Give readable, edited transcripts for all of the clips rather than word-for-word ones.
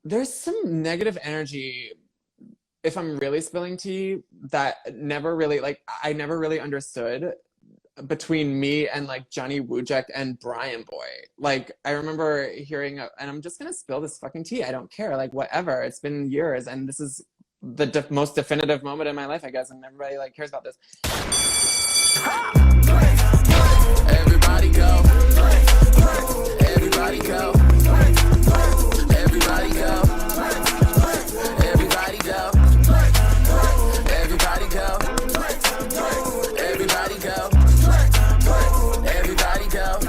there's some negative energy, if I'm really spilling tea, that never really, like, I never really understood between me and like Johnny Wujek and Bryanboyd. Like, I remember hearing, and I'm just gonna spill this fucking tea. I don't care. Like, whatever. It's been years, and this is the most definitive moment in my life, I guess, and everybody like cares about this. Everybody go. Everybody go. Everybody go. Everybody go. Everybody go. Everybody go. Everybody go.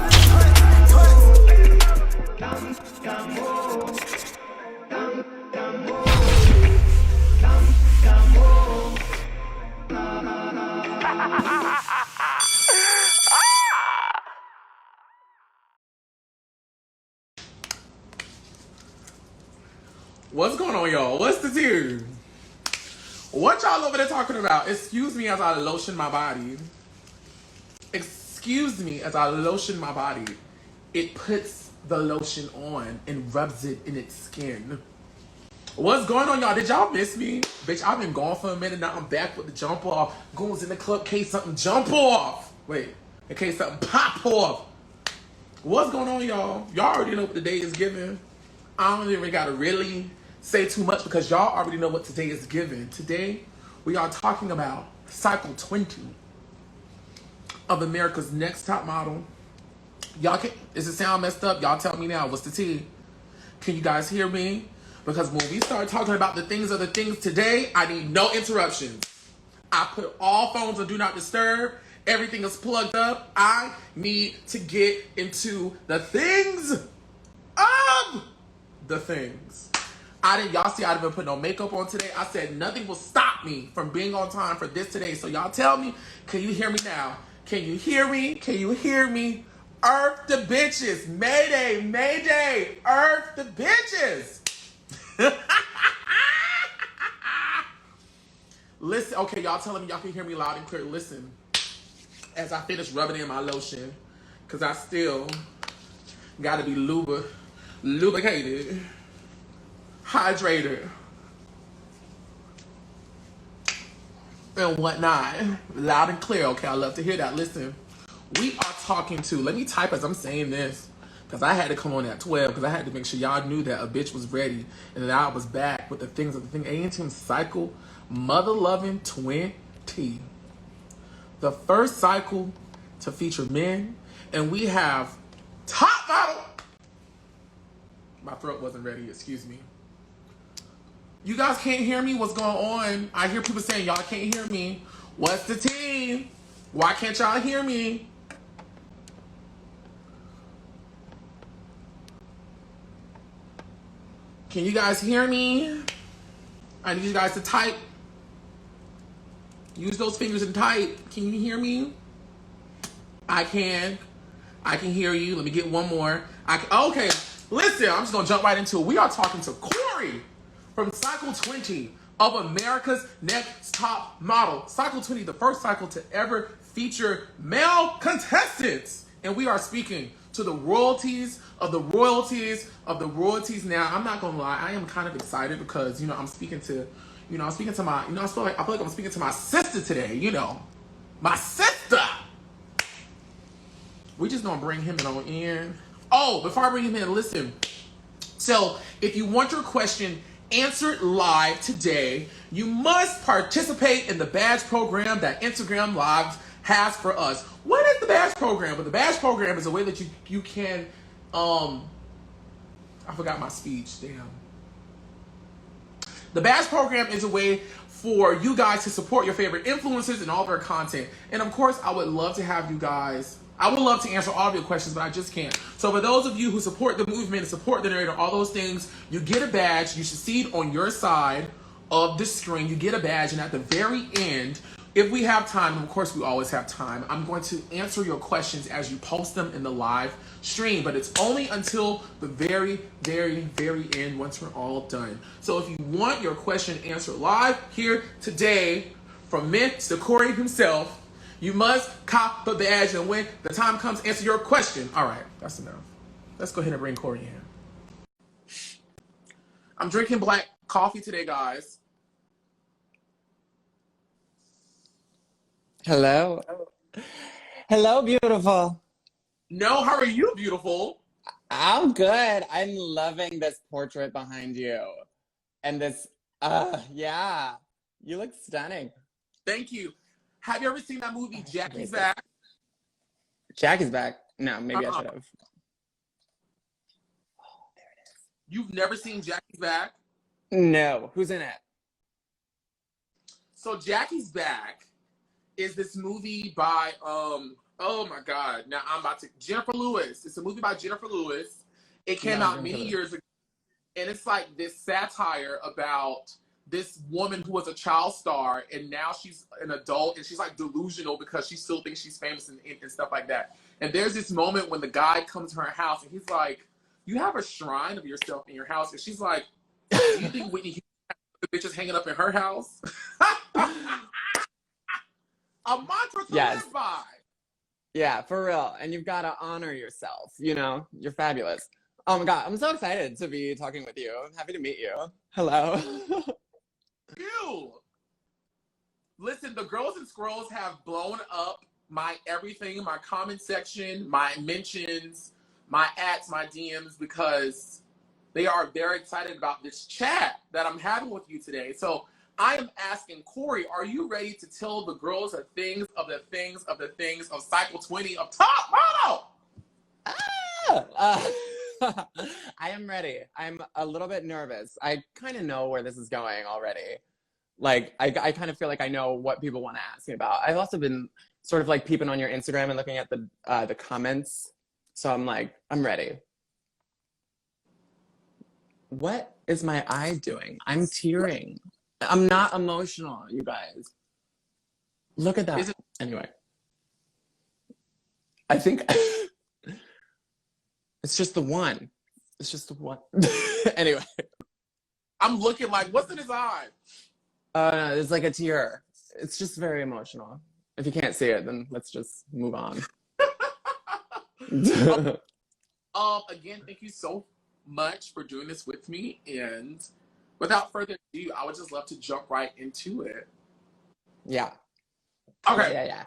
What's going on, y'all? What's the tea? What y'all over there talking about? Excuse me as I lotion my body. Excuse me as I lotion my body. It puts the lotion on and rubs it in its skin. What's going on, y'all? Did y'all miss me? Bitch, I've been gone for a minute. Now I'm back with the jump off. Goons in the club, in case something jump off. Wait, in case something pop off. What's going on, y'all? Y'all already know what the day is giving. I don't even gotta really say too much because y'all already know what today is giving. Today, we are talking about cycle 20 of America's Next Top Model. Y'all can, is it sound messed up? Y'all tell me now, what's the tea? Can you guys hear me? Because when we start talking about the things of the things today, I need no interruptions. I put all phones on Do Not Disturb. Everything is plugged up. I need to get into the things of the things. Y'all see I didn't even put no makeup on today. I said nothing will stop me from being on time for this today. So y'all tell me, can you hear me now? Can you hear me? Can you hear me? Earth the bitches. Mayday, mayday. Earth the bitches. Listen, okay, y'all telling me y'all can hear me loud and clear. Listen, as I finish rubbing in my lotion, because I still got to be lubricated, hydrated, and whatnot. Loud and clear, okay? I love to hear that. Listen, we are talking to, let me type as I'm saying this, because I had to come on at 12, because I had to make sure y'all knew that a bitch was ready, and that I was back with the things of the thing. A&Team Cycle Mother Loving 20. The first cycle to feature men, and we have top model. My throat wasn't ready, excuse me. You guys can't hear me? What's going on? I hear people saying y'all can't hear me. What's the tea? Why can't y'all hear me? Can you guys hear me? I need you guys to type. Use those fingers and type. Can you hear me? I can hear you. Let me get one more. Okay, listen, I'm just gonna jump right into it. We are talking to Cory from Cycle 20 of America's Next Top Model. Cycle 20, the first cycle to ever feature male contestants. And we are speaking to the royalties of the royalties of the royalties. Now, I'm not gonna lie, I am kind of excited because, you know, I'm speaking to my, I feel like I'm speaking to my sister today, you know. My sister! We just gonna bring him on in. Oh, before I bring him in, listen. So, if you want your question answered live today, you must participate in the badge program that Instagram Live has for us. What is the badge program? But the badge program is a way that you can, I forgot my speech, damn. The badge program is a way for you guys to support your favorite influencers and all their content. And of course, I would love to have you guys, I would love to answer all of your questions, but I just can't. So for those of you who support the movement and support the narrator, all those things, you get a badge. You should see it on your side of the screen. You get a badge, and at the very end, if we have time, and of course we always have time, I'm going to answer your questions as you post them in the live stream, but it's only until the very, very, very end once we're all done. So if you want your question answered live here today from Mr. Cory himself, you must cop the badge, and when the time comes, answer your question. All right, that's enough. Let's go ahead and bring Cory in. I'm drinking black coffee today, guys. Hello. Hello, beautiful. No, how are you, beautiful? I'm good. I'm loving this portrait behind you. And this, yeah, you look stunning. Thank you. Have you ever seen that movie, Jackie's Wasted. Back? Jackie's back. No, maybe I should have. You've never seen Jackie's Back? No. Who's in it? So Jackie's Back is this movie by, oh my God. Now I'm about to, Jennifer Lewis. It's a movie by Jennifer Lewis. It came out many years ago. And it's like this satire about this woman who was a child star and now she's an adult and she's like delusional because she still thinks she's famous and stuff like that. And there's this moment when the guy comes to her house and he's like, you have a shrine of yourself in your house. And she's like, do you think Whitney Houston has the bitches hanging up in her house? A mantra to live by. Yeah, for real. And you've got to honor yourself. You know, you're fabulous. Oh my God, I'm so excited to be talking with you. I'm happy to meet you. Hello. Ew. Listen, the Girls and Scrolls have blown up my everything, my comment section, my mentions, my ats, my DMs, because they are very excited about this chat that I'm having with you today. So I am asking Cory, are you ready to tell the girls the things of the things of the things of Cycle 20 of Top Model? I am ready. I'm a little bit nervous. I kind of know where this is going already. Like, I kind of feel like I know what people want to ask me about. I've also been sort of like peeping on your Instagram and looking at the comments. So I'm like, I'm ready. What is my eye doing? I'm tearing. I'm not emotional, you guys. Look at that. Anyway. I think it's just the one. It's just the one. Anyway. I'm looking like, what's in his eye? It's like a tear. It's just very emotional. If you can't see it, then let's just move on. Again, thank you so much for doing this with me. And without further ado, I would just love to jump right into it. Yeah. Okay. Yeah.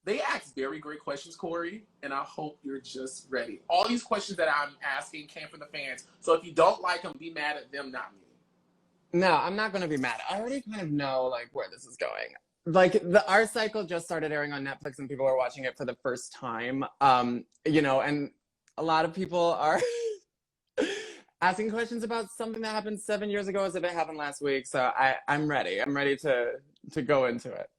They asked very great questions, Cory, and I hope you're just ready. All these questions that I'm asking came from the fans. So if you don't like them, be mad at them, not me. No, I'm not going to be mad. I already kind of know like where this is going. Like our cycle just started airing on Netflix and people are watching it for the first time. You know, and a lot of people are asking questions about something that happened 7 years ago as if it happened last week. So I'm ready. I'm ready to go into it.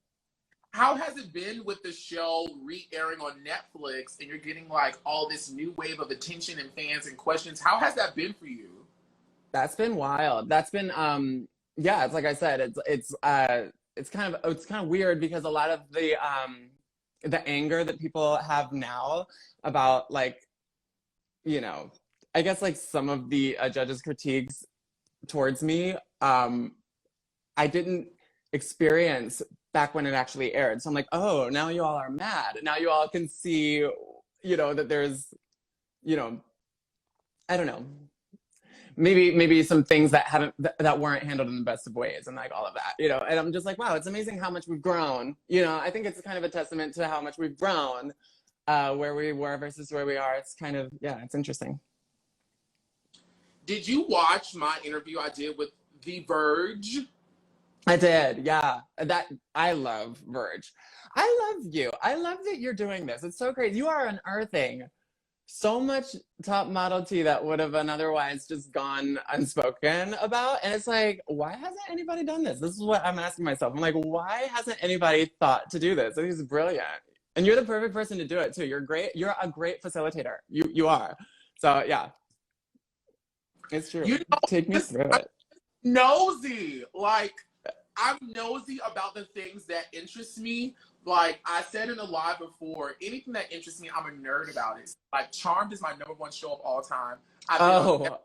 How has it been with the show re-airing on Netflix and you're getting like all this new wave of attention and fans and questions? How has that been for you? That's been wild. That's been yeah, it's like I said, it's kind of weird because a lot of the anger that people have now about like, you know, I guess like some of the judges' critiques towards me, I didn't experience back when it actually aired. So I'm like, oh, now you all are mad. Now you all can see, you know, that there's, you know, I don't know, maybe some things that weren't handled in the best of ways and like all of that, you know. And I'm just like, wow, it's amazing how much we've grown. You know, I think it's kind of a testament to how much we've grown, where we were versus where we are. It's kind of, yeah, it's interesting. Did you watch my interview I did with The Verge? I did, yeah. I love Verge. I love you. I love that you're doing this. It's so great. You are unearthing so much top model tea that would have otherwise just gone unspoken about. And it's like, why hasn't anybody done this? This is what I'm asking myself. I'm like, why hasn't anybody thought to do this? I think it's brilliant. And you're the perfect person to do it too. You're great. You're a great facilitator. You are. So yeah, it's true. You know, take me through it. Nosy. Like, I'm nosy about the things that interest me. Like I said in the live before, anything that interests me, I'm a nerd about it. Like Charmed is my #1 show of all time. I've been on every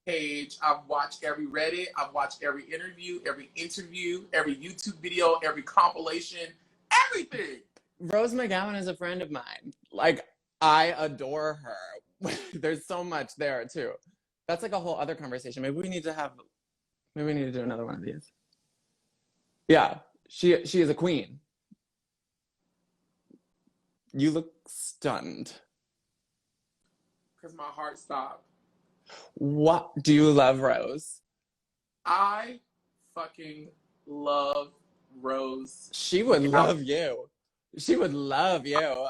page. I've watched every Reddit. I've watched every interview, every YouTube video, every compilation, everything. Rose McGowan is a friend of mine. Like, I adore her. there's so much there too. That's like a whole other conversation. Maybe we need to do another one of these. Yeah, she is a queen. You look stunned. Because my heart stopped. What do you love, Rose? I fucking love Rose. She would love you. She would love you.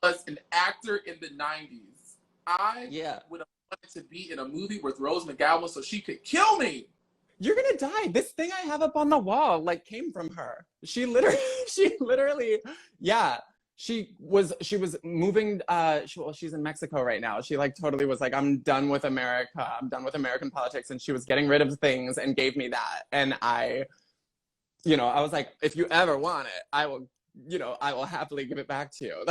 Was an actor in the 90s. I Yeah. would have wanted to be in a movie with Rose McGowan so she could kill me. You're gonna die. This thing I have up on the wall like came from her. She literally, yeah. She was moving. She's in Mexico right now. She like totally was like, I'm done with America. I'm done with American politics, and she was getting rid of things and gave me that. And I was like, if you ever want it, I will happily give it back to you.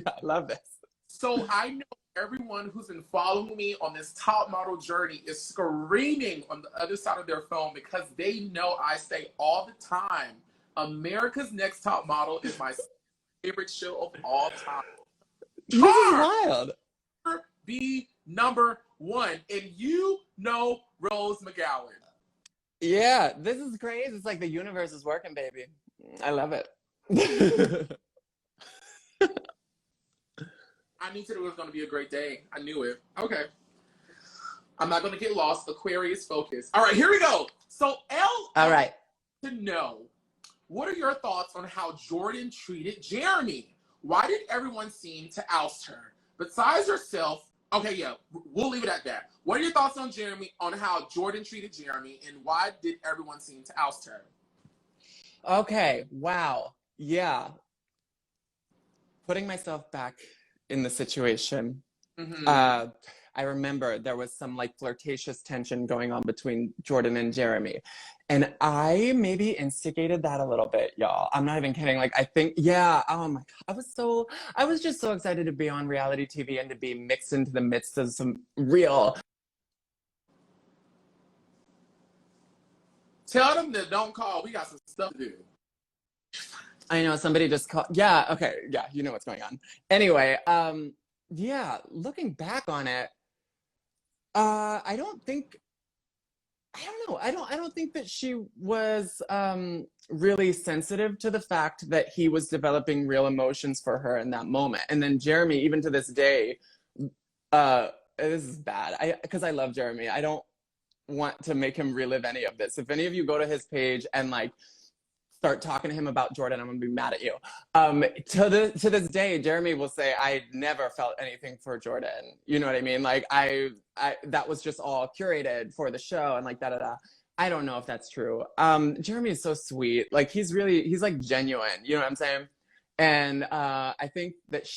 I love this. So I know everyone who's been following me on this top model journey is screaming on the other side of their phone because they know I say all the time, America's Next Top Model is my favorite show of all time. This is wild. Be number one, and you know Rose McGowan. Yeah, this is crazy. It's like the universe is working, baby. I love it. I knew today was going to be a great day. I knew it. Okay. I'm not going to get lost. Aquarius focus. All right, here we go. So, All right. to know, what are your thoughts on how Jordan treated Jeremy? Why did everyone seem to oust her? Besides yourself, okay, yeah, we'll leave it at that. What are your thoughts on how Jordan treated Jeremy, and why did everyone seem to oust her? Okay, wow. Yeah. Putting myself back in the situation. Mm-hmm. I remember there was some like flirtatious tension going on between Jordan and Jeremy. And I maybe instigated that a little bit, y'all. I'm not even kidding. Like, I think, yeah, oh my God. I was just so excited to be on reality TV and to be mixed into the midst of some real. Tell them that don't call. We got some stuff to do. I know, somebody just called. Yeah, okay. Yeah, you know what's going on. Anyway, yeah, looking back on it, I don't think that she was really sensitive to the fact that he was developing real emotions for her in that moment. And then Jeremy, even to this day, this is bad. Because I love Jeremy. I don't want to make him relive any of this. If any of you go to his page and like start talking to him about Jordan, I'm gonna be mad at you. To this day, Jeremy will say, I never felt anything for Jordan. You know what I mean? Like I that was just all curated for the show and like da-da-da. I don't know if that's true. Jeremy is so sweet. Like he's like genuine, you know what I'm saying? And I think that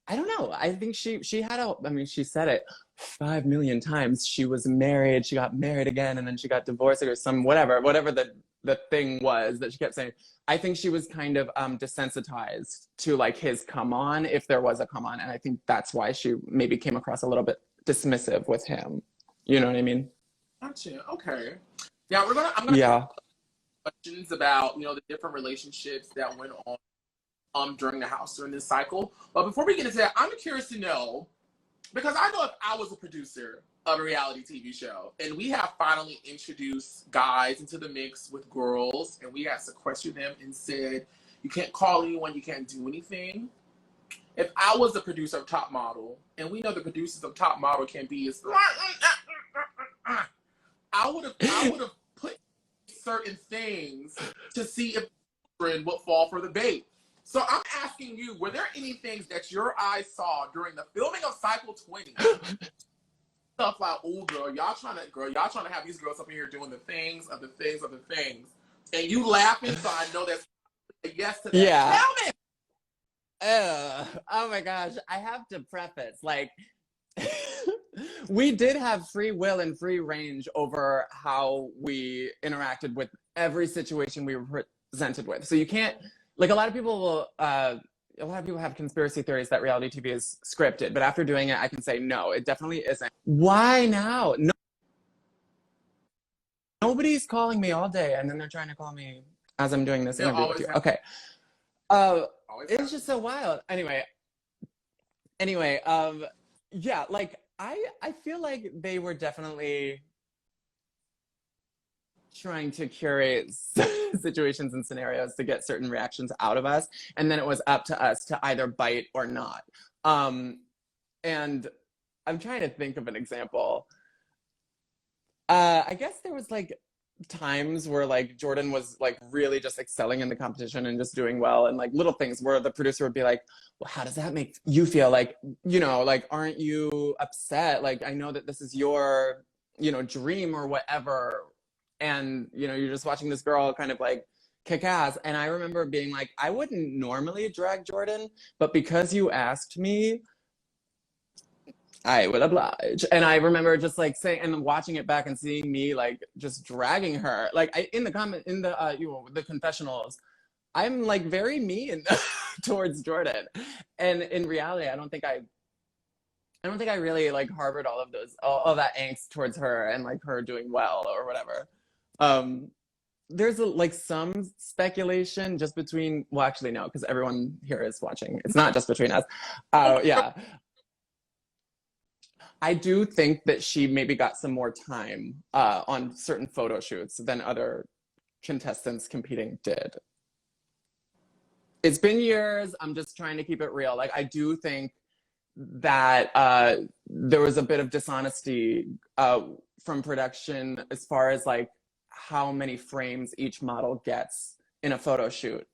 I don't know. I think she had she said it 5 million times. She was married, she got married again, and then she got divorced or some whatever the thing was that she kept saying. I think she was kind of desensitized to like his come on, if there was a come on. And I think that's why she maybe came across a little bit dismissive with him. You know what I mean? Gotcha. Okay. Yeah, I'm gonna questions about, the different relationships that went on during this cycle. But before we get into that, I'm curious to know, because I know if I was a producer of a reality TV show and we have finally introduced guys into the mix with girls and we had sequestered them and said, you can't call anyone, you can't do anything. If I was a producer of Top Model, and we know the producers of Top Model can be as I would have put certain things to see if children would fall for the bait. So I'm asking you, were there any things that your eyes saw during the filming of Cycle 20? Stuff like, oh girl, y'all trying to have these girls up in here doing the things of the things of the things. And you laughing, so I know that's a yes to that. Yeah. Tell me! Oh my gosh. I have to preface, like, we did have free will and free range over how we interacted with every situation we were presented with. So you can't, like, a lot of people have conspiracy theories that reality TV is scripted, but after doing it, I can say, no, it definitely isn't. Why now? No, nobody's calling me all day, and then they're trying to call me as I'm doing this interview with you. Okay. It's just so wild. Anyway, Anyway, yeah, like I feel like they were definitely trying to curate situations and scenarios to get certain reactions out of us, and then it was up to us to either bite or not. And I'm trying to think of an example. I guess there was like times where like Jordan was like really just excelling in the competition and just doing well, and like little things where the producer would be like, well, how does that make you feel? Like, you know, like, aren't you upset? Like, I know that this is your, you know, dream or whatever, and you know, you're just watching this girl kind of like kick ass. And I remember being like, I wouldn't normally drag Jordan, but because you asked me, I will oblige. And I remember just like saying and watching it back and seeing me like just dragging her. Like in the comment in the you know, the confessionals, I'm like very mean towards Jordan. And in reality, I don't think I really like harbored all of those all that angst towards her and like her doing well or whatever. There's like some speculation just between, well, actually no, because everyone here is watching. It's not just between us. Yeah. I do think that she maybe got some more time on certain photo shoots than other contestants competing did. It's been years. I'm just trying to keep it real. Like, I do think that there was a bit of dishonesty from production as far as like how many frames each model gets in a photo shoot.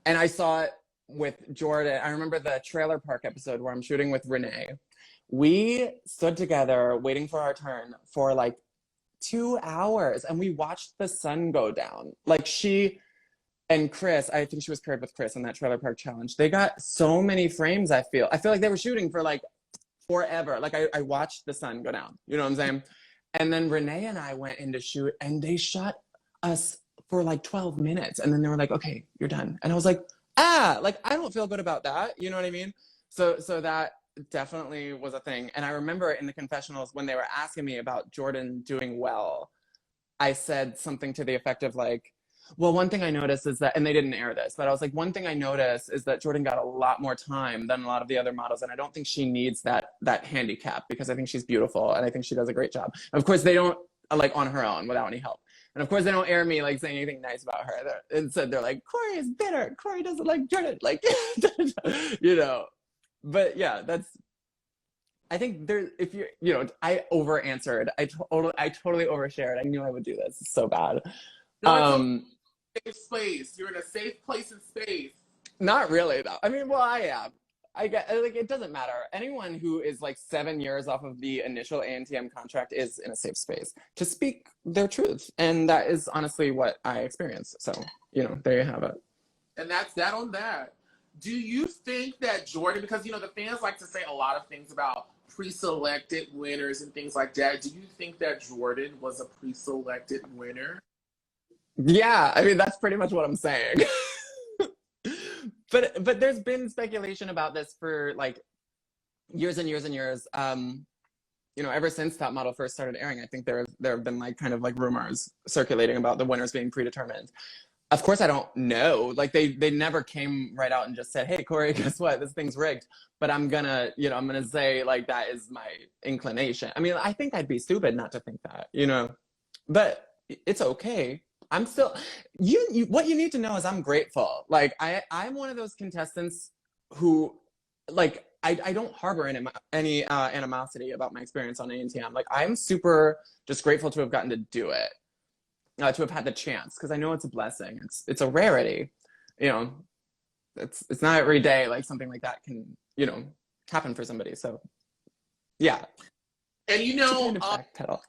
And I saw it with Jordan. I remember the trailer park episode where I'm shooting with RHONY. We stood together waiting for our turn for like 2 hours, and we watched the sun go down. Like, she and Chris, I think she was paired with Chris in that trailer park challenge. They got so many frames, I feel like they were shooting for like forever. Like, I watched the sun go down, you know what I'm saying? And then RHONY and I went in to shoot, and they shot us for like 12 minutes. And then they were like, okay, you're done. And I was like, like, I don't feel good about that. You know what I mean? So that definitely was a thing. And I remember in the confessionals when they were asking me about Jordan doing well, I said something to the effect of like, well, one thing I noticed is that, and they didn't air this, but I was like, one thing I noticed is that Jordan got a lot more time than a lot of the other models, and I don't think she needs that handicap, because I think she's beautiful and I think she does a great job. Of course, they don't, like, on her own without any help. And of course, they don't air me like saying anything nice about her. Instead, they're like, Cory is bitter. Cory doesn't like Jordan. Like, you know. But yeah, I think there, if you know, I over answered. I totally overshared. I knew I would do this. It's so bad. Safe space. You're in a safe place and space. Not really, though. I mean, well, I am. I get, like, it doesn't matter. Anyone who is like 7 years off of the initial ANTM contract is in a safe space to speak their truth. And that is honestly what I experienced. So, you know, there you have it. And that's that on that. Do you think that Jordan, because, you know, the fans like to say a lot of things about pre-selected winners and things like that. Do you think that Jordan was a pre-selected winner? Yeah, I mean, that's pretty much what I'm saying. But there's been speculation about this for like years and years and years. You know, ever since Top Model first started airing, I think there have been like kind of like rumors circulating about the winners being predetermined. Of course, I don't know. Like, they never came right out and just said, hey, Cory, guess what? This thing's rigged. But I'm gonna say like that is my inclination. I mean, I think I'd be stupid not to think that, you know, but it's okay. I'm still, what you need to know is I'm grateful. Like, I'm one of those contestants who, like, I don't harbor any animosity about my experience on ANTM. Like, I'm super just grateful to have gotten to do it, to have had the chance, because I know it's a blessing. It's a rarity, you know. It's not every day like something like that can, you know, happen for somebody. So, yeah. And you know, kind of backpedal.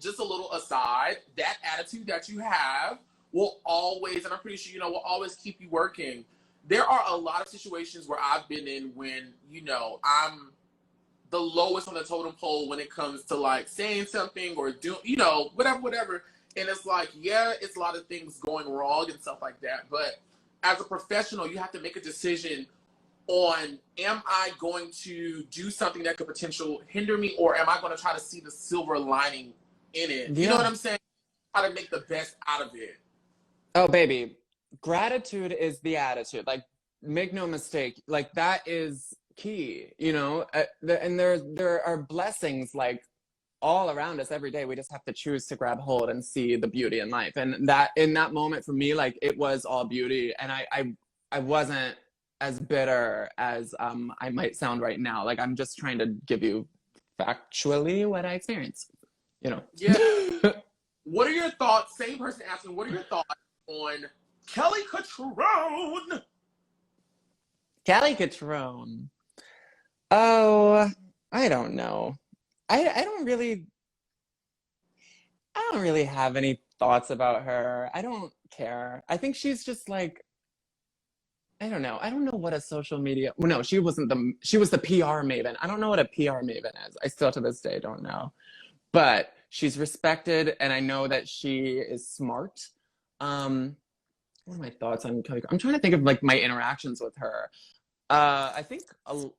Just a little aside, that attitude that you have will always, and I'm pretty sure you know, will always keep you working. There are a lot of situations where I've been in when, you know, I'm the lowest on the totem pole when it comes to like saying something or doing, you know, whatever. And it's like, yeah, it's a lot of things going wrong and stuff like that. But as a professional, you have to make a decision on, am I going to do something that could potentially hinder me, or am I going to try to see the silver lining in it? Yeah. You know what I'm saying? How to make the best out of it. Oh, baby. Gratitude is the attitude. Like, make no mistake, like that is key, you know. And there are blessings like all around us every day. We just have to choose to grab hold and see the beauty in life. And that in that moment for me, like it was all beauty. And I wasn't as bitter as I might sound right now. Like I'm just trying to give you factually what I experienced, you know. Yeah. What are your thoughts? Same person asking, what are your thoughts on Kelly Catrone? Callie Catrone. Oh, I don't know. I don't really have any thoughts about her. I don't care. I think she's just like, I don't know. I don't know what a social media. Well, no, she was the PR maven. I don't know what a PR maven is. I still to this day don't know. But she's respected, and I know that she is smart. What are my thoughts on Kelly? I'm trying to think of like my interactions with her. I think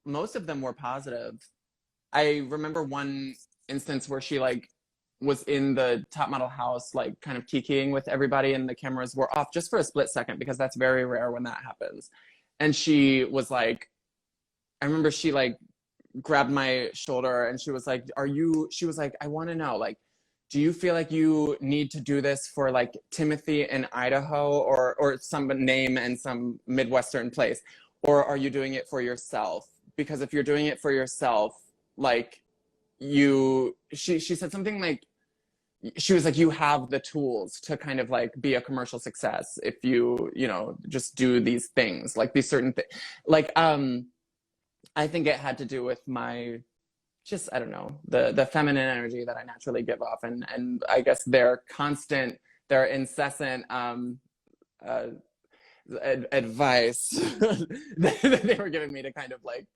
most of them were positive. I remember one instance where she like was in the top model house, like kind of kikiing with everybody, and the cameras were off just for a split second because that's very rare when that happens. And she was like, I remember she like grabbed my shoulder and she was like, she was like, I want to know, like, do you feel like you need to do this for like Timothy in Idaho or some name and some Midwestern place? Or are you doing it for yourself? Because if you're doing it for yourself, like she said something like, she was like, you have the tools to kind of like be a commercial success if you know, just do these things, like these certain things. Like, I think it had to do with my, just, I don't know, the feminine energy that I naturally give off. And I guess their incessant, advice that they were giving me to kind of like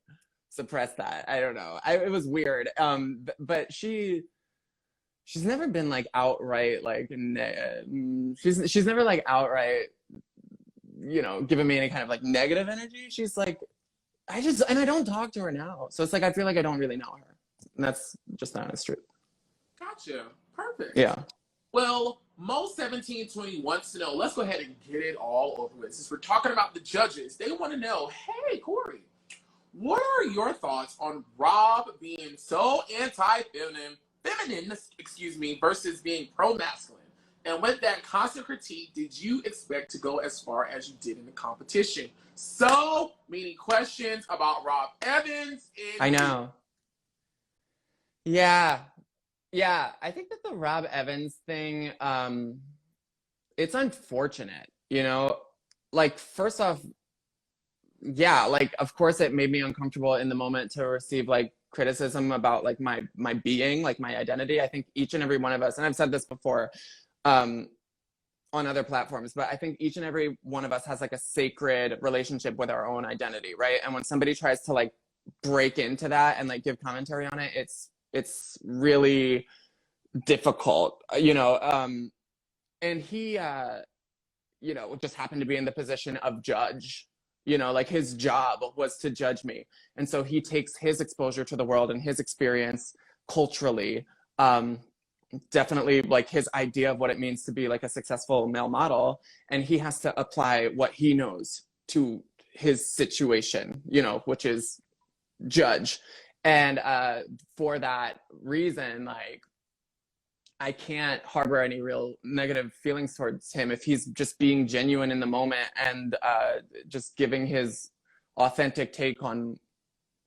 suppress that. I don't know. It was weird. But she's never been like outright like she's never like outright, you know, giving me any kind of like negative energy. She's like, I don't talk to her now, so it's like I feel like I don't really know her, and that's just the honest truth. Gotcha. Perfect. Yeah. Well, Mo1720 wants to know, let's go ahead and get it all over with. Since we're talking about the judges, they want to know, hey, Cory, what are your thoughts on Rob being so feminine, versus being pro-masculine? And with that constant critique, did you expect to go as far as you did in the competition? So many questions about Rob Evans. I know. Yeah. Yeah, I think that the Rob Evans thing, it's unfortunate, you know? Like, first off, yeah, like, of course it made me uncomfortable in the moment to receive, like, criticism about, like, my being, like, my identity. I think each and every one of us, and I've said this before, on other platforms, but I think each and every one of us has, like, a sacred relationship with our own identity, right? And when somebody tries to, like, break into that and, like, give commentary on it, it's really difficult, you know. And he you know, just happened to be in the position of judge, you know, like his job was to judge me. And so he takes his exposure to the world and his experience culturally, definitely like his idea of what it means to be like a successful male model, and he has to apply what he knows to his situation, you know, which is judge. And for that reason, like, I can't harbor any real negative feelings towards him if he's just being genuine in the moment and just giving his authentic take on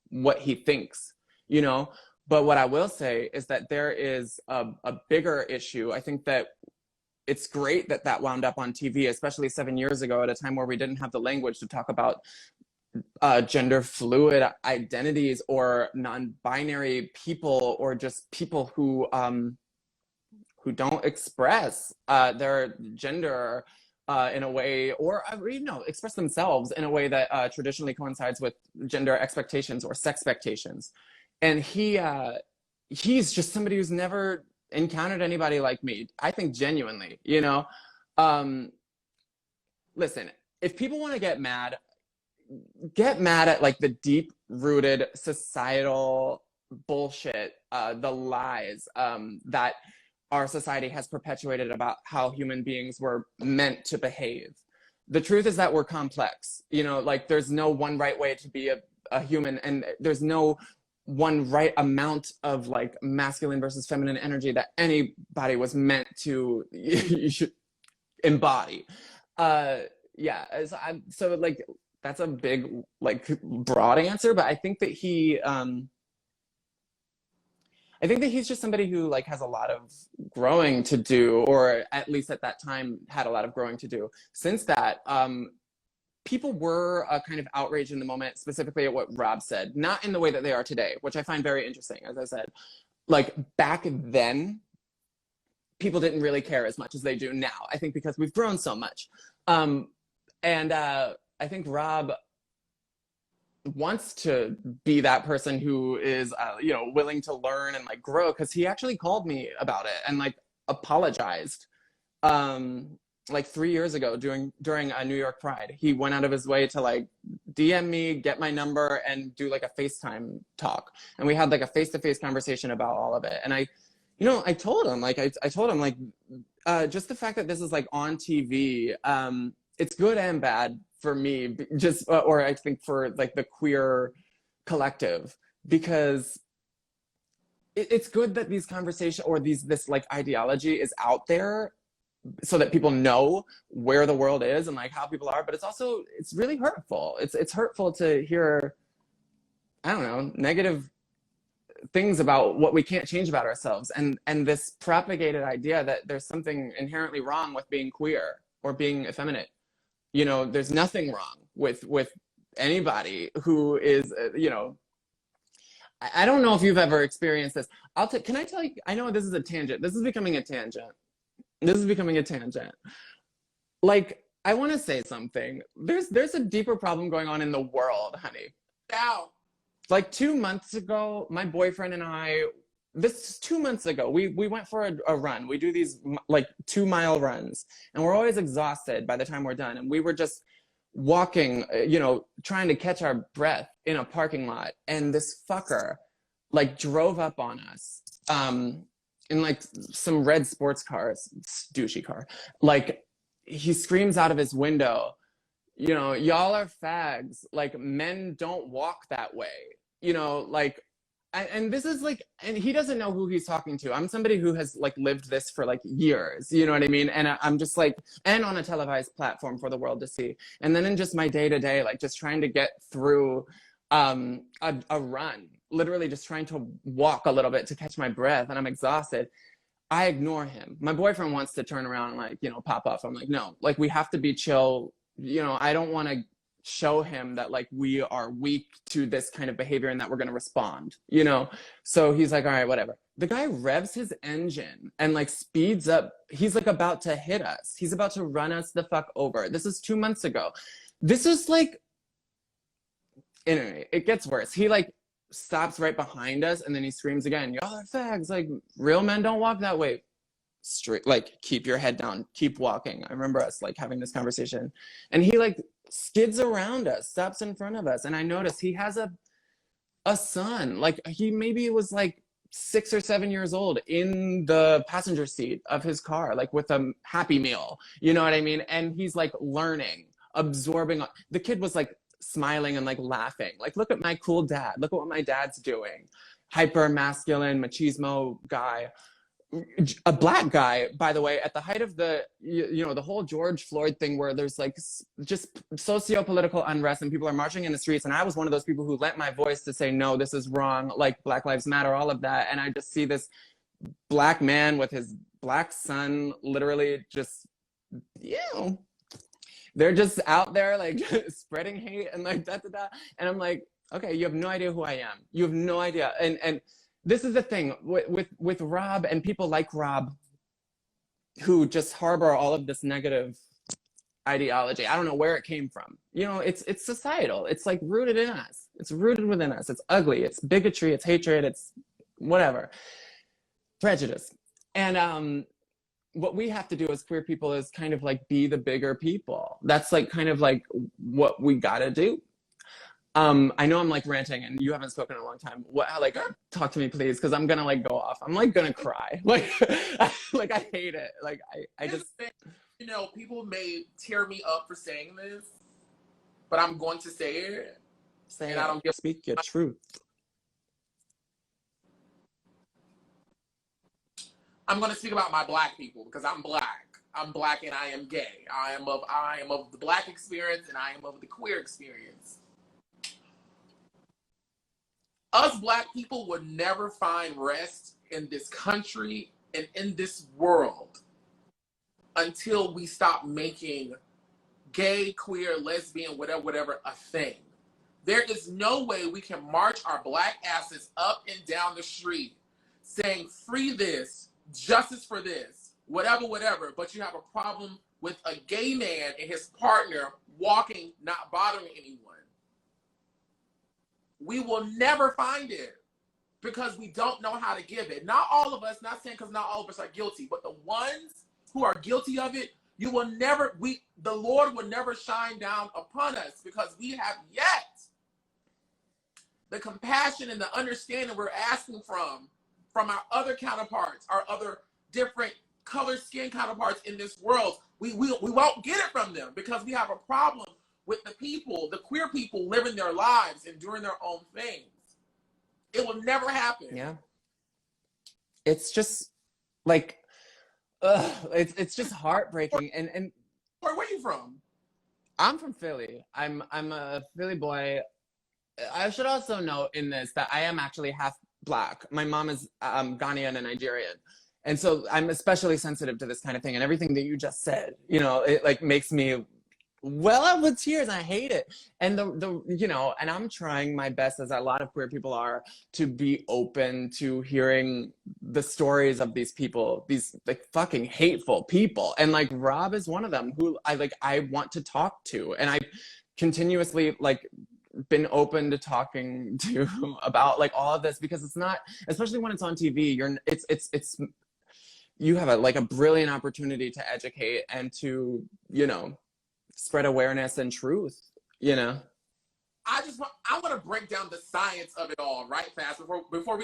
what he thinks, you know. But what I will say is that there is a bigger issue. I think that it's great that that wound up on TV, especially 7 years ago at a time where we didn't have the language to talk about gender fluid identities or non-binary people, or just people who don't express their gender in a way, or you know, express themselves in a way that traditionally coincides with gender expectations or sexpectations. And he's just somebody who's never encountered anybody like me, I think, genuinely, you know. Listen, if people want to get mad at like the deep rooted societal bullshit, the lies that our society has perpetuated about how human beings were meant to behave. the truth is that we're complex. You know, like there's no one right way to be a human, and there's no one right amount of like masculine versus feminine energy that anybody was meant to you should embody. Yeah, so like that's a big like broad answer, but I think that he's just somebody who like has a lot of growing to do, or at least at that time had a lot of growing to do. Since that, people were kind of outraged in the moment, specifically at what Rob said, not in the way that they are today, which I find very interesting. As I said, like back then, people didn't really care as much as they do now. I think because we've grown so much. And I think Rob wants to be that person who is, you know, willing to learn and like grow, because he actually called me about it and like apologized. Like 3 years ago during a New York Pride, he went out of his way to like DM me, get my number, and do like a FaceTime talk. And we had like a face-to-face conversation about all of it. And I told him like, just the fact that this is like on TV, it's good and bad for me, just, or I think for like the queer collective, because it's good that these conversations or this like ideology is out there so that people know where the world is and like how people are, but it's really hurtful. It's hurtful to hear, I don't know, negative things about what we can't change about ourselves, and this propagated idea that there's something inherently wrong with being queer or being effeminate. You know, there's nothing wrong with anybody who is, you know, I don't know if you've ever experienced this. Can I tell you, I know this is a tangent. This is becoming a tangent. Like, I want to say something. There's a deeper problem going on in the world, honey. Ow. Like 2 months ago, my boyfriend and I, this is 2 months ago, we went for a run. We do these like 2-mile runs, and we're always exhausted by the time we're done. And we were just walking, you know, trying to catch our breath in a parking lot. And this fucker like drove up on us in like some red sports cars, douchey car. Like he screams out of his window, you know, y'all are fags. Like men don't walk that way, you know, like, and this is like, and he doesn't know who he's talking to. I'm somebody who has like lived this for like years, you know what I mean? And I'm just like, and on a televised platform for the world to see. And then in just my day to day, like just trying to get through a run, literally just trying to walk a little bit to catch my breath, and I'm exhausted. I ignore him. My boyfriend wants to turn around and like, you know, pop off. I'm like, no, like we have to be chill. You know, I don't want to show him that like we are weak to this kind of behavior and that we're going to respond, you know? So he's like, all right, whatever. The guy revs his engine and like speeds up. He's like about to hit us. He's about to run us the fuck over. This is 2 months ago. This is like, anyway, it gets worse. He like stops right behind us, and then he screams again, y'all are fags. Like real men don't walk that way. Straight, like keep your head down, keep walking. I remember us like having this conversation, and he like skids around us, stops in front of us, and I noticed he has a son. Like he maybe was like 6 or 7 years old in the passenger seat of his car, like with a Happy Meal, you know what I mean? And he's like learning, absorbing. The kid was like smiling and like laughing, like, look at my cool dad, look at what my dad's doing. Hyper masculine machismo guy, a black guy, by the way, at the height of the, you know, the whole George Floyd thing, where there's like just socio-political unrest and people are marching in the streets. And I was one of those people who lent my voice to say, no, this is wrong. Like Black Lives Matter, all of that. And I just see this black man with his black son, literally just, you know, they're just out there like spreading hate and like da. And I'm like, okay, you have no idea who I am. You have no idea. And this is the thing with Rob and people like Rob, who just harbor all of this negative ideology. I don't know where it came from. You know, it's societal. It's like rooted in us. It's rooted within us. It's ugly. It's bigotry. It's hatred. It's whatever. Prejudice. And what we have to do as queer people is kind of like be the bigger people. That's like kind of like what we gotta do. I know I'm like ranting and you haven't spoken in a long time. What, like, talk to me please, because I'm gonna like go off. I'm like gonna cry. Like, like I hate it. Like I just. You know, people may tear me up for saying this, but I'm going to say it. Say and it. I don't give. Speak your truth. I'm going to speak about my black people because I'm black. I'm black and I am gay. I am of the black experience and I am of the queer experience. Us black people would never find rest in this country and in this world until we stop making gay, queer, lesbian, whatever a thing. There is no way we can march our black asses up and down the street saying free this, justice for this, whatever, but you have a problem with a gay man and his partner walking, not bothering anyone. We will never find it because we don't know how to give it. Not all of us, not saying because not all of us are guilty, but the ones who are guilty of it, the Lord will never shine down upon us because we have yet the compassion and the understanding we're asking from our other counterparts, our other different color skin counterparts in this world. We won't get it from them because we have a problem with the people, the queer people living their lives and doing their own things. It will never happen. Yeah. It's just like, it's just heartbreaking. And where are you from? I'm from Philly. I'm a Philly boy. I should also note in this that I am actually half Black. My mom is Ghanaian and Nigerian. And so I'm especially sensitive to this kind of thing. And everything that you just said, you know, it like makes me well up with tears. I hate it. And and I'm trying my best, as a lot of queer people are, to be open to hearing the stories of these people, these like fucking hateful people. And like Rob is one of them who I want to talk to. And I continuously been open to talking to about like all of this because it's not, especially when it's on TV, you have a brilliant opportunity to educate and to, spread awareness and truth, I want to break down the science of it all right fast before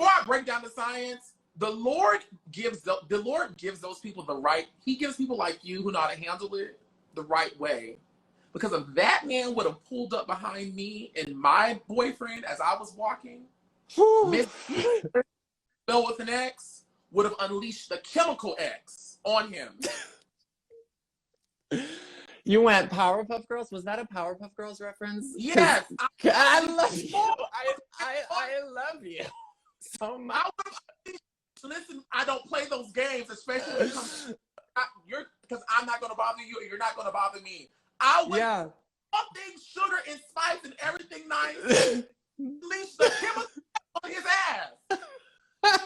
I break down the science. The Lord gives those people the right. He gives people like you who know how to handle it the right way. Because if that man would have pulled up behind me and my boyfriend as I was walking, Miss Bill with an X would have unleashed the chemical X on him. You went Powerpuff Girls? Was that a Powerpuff Girls reference? Yes. I love you. I love you so much. Listen, I don't play those games, especially when it comes because I'm not going to bother you and you're not going to bother me. I would something sugar and spice and everything nice. Unleash the chemical on his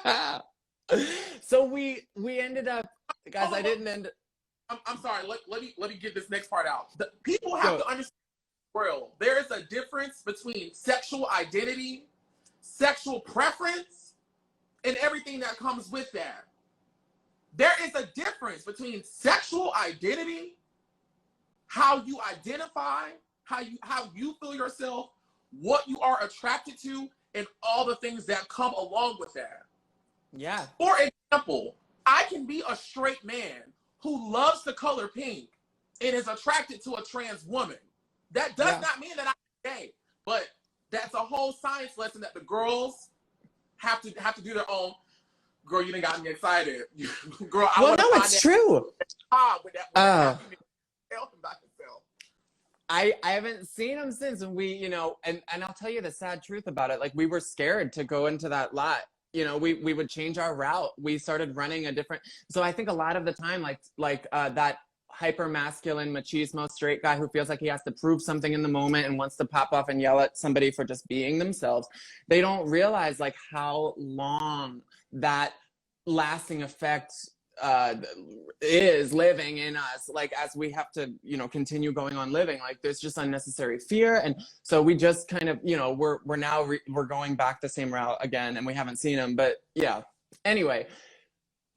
ass. So we ended up, guys. I didn't end. I'm sorry. Let me get this next part out. People have to understand the world. There is a difference between sexual identity, sexual preference, and everything that comes with that. There is a difference between sexual identity, how you identify, how you feel yourself, what you are attracted to, and all the things that come along with that. Yeah. For example, I can be a straight man who loves the color pink and is attracted to a trans woman. That does not mean that I'm gay, but that's a whole science lesson that the girls have to do their own. Girl, you done got me excited. Girl, it's true. Tell him about himself. I haven't seen him since, and we, and I'll tell you the sad truth about it. Like, we were scared to go into that lot. We would change our route. We started running a different. So I think a lot of the time, that hyper masculine machismo straight guy who feels like he has to prove something in the moment and wants to pop off and yell at somebody for just being themselves. They don't realize how long that lasting effect is living in us, as we have to continue going on living. There's just unnecessary fear, and so we just kind of we're going back the same route again, and we haven't seen them. But anyway,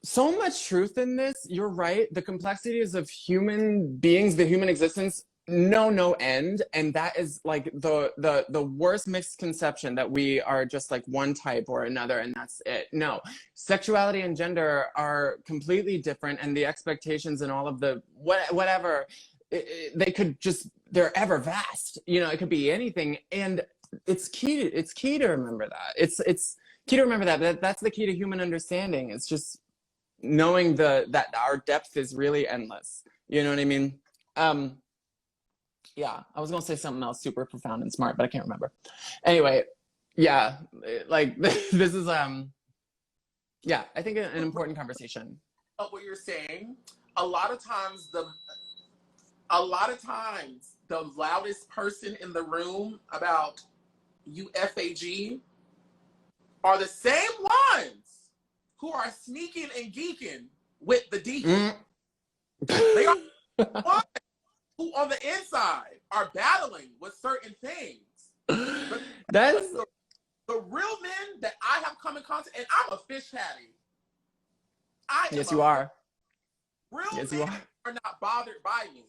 so much truth in this. You're right. The complexities of human beings, the human existence, no end, and that is like the worst misconception that we are just like one type or another and that's it. No, sexuality and gender are completely different, and the expectations and all of the whatever they could just, they're ever vast, you know, it could be anything. And it's key to remember that. It's key to remember that that's the key to human understanding. It's just knowing that our depth is really endless, you know what I mean? Yeah, I was gonna say something else super profound and smart, but I can't remember. Anyway, yeah, like this is yeah, I think an important conversation. What you're saying, a lot of times the loudest person in the room about UFAG are the same ones who are sneaking and geeking with the deacon. They are the ones who on the inside are battling with certain things. But That's the real men that I have come in contact, and I'm a fish patty. yes, you are. Real Yes, men you are not bothered by me.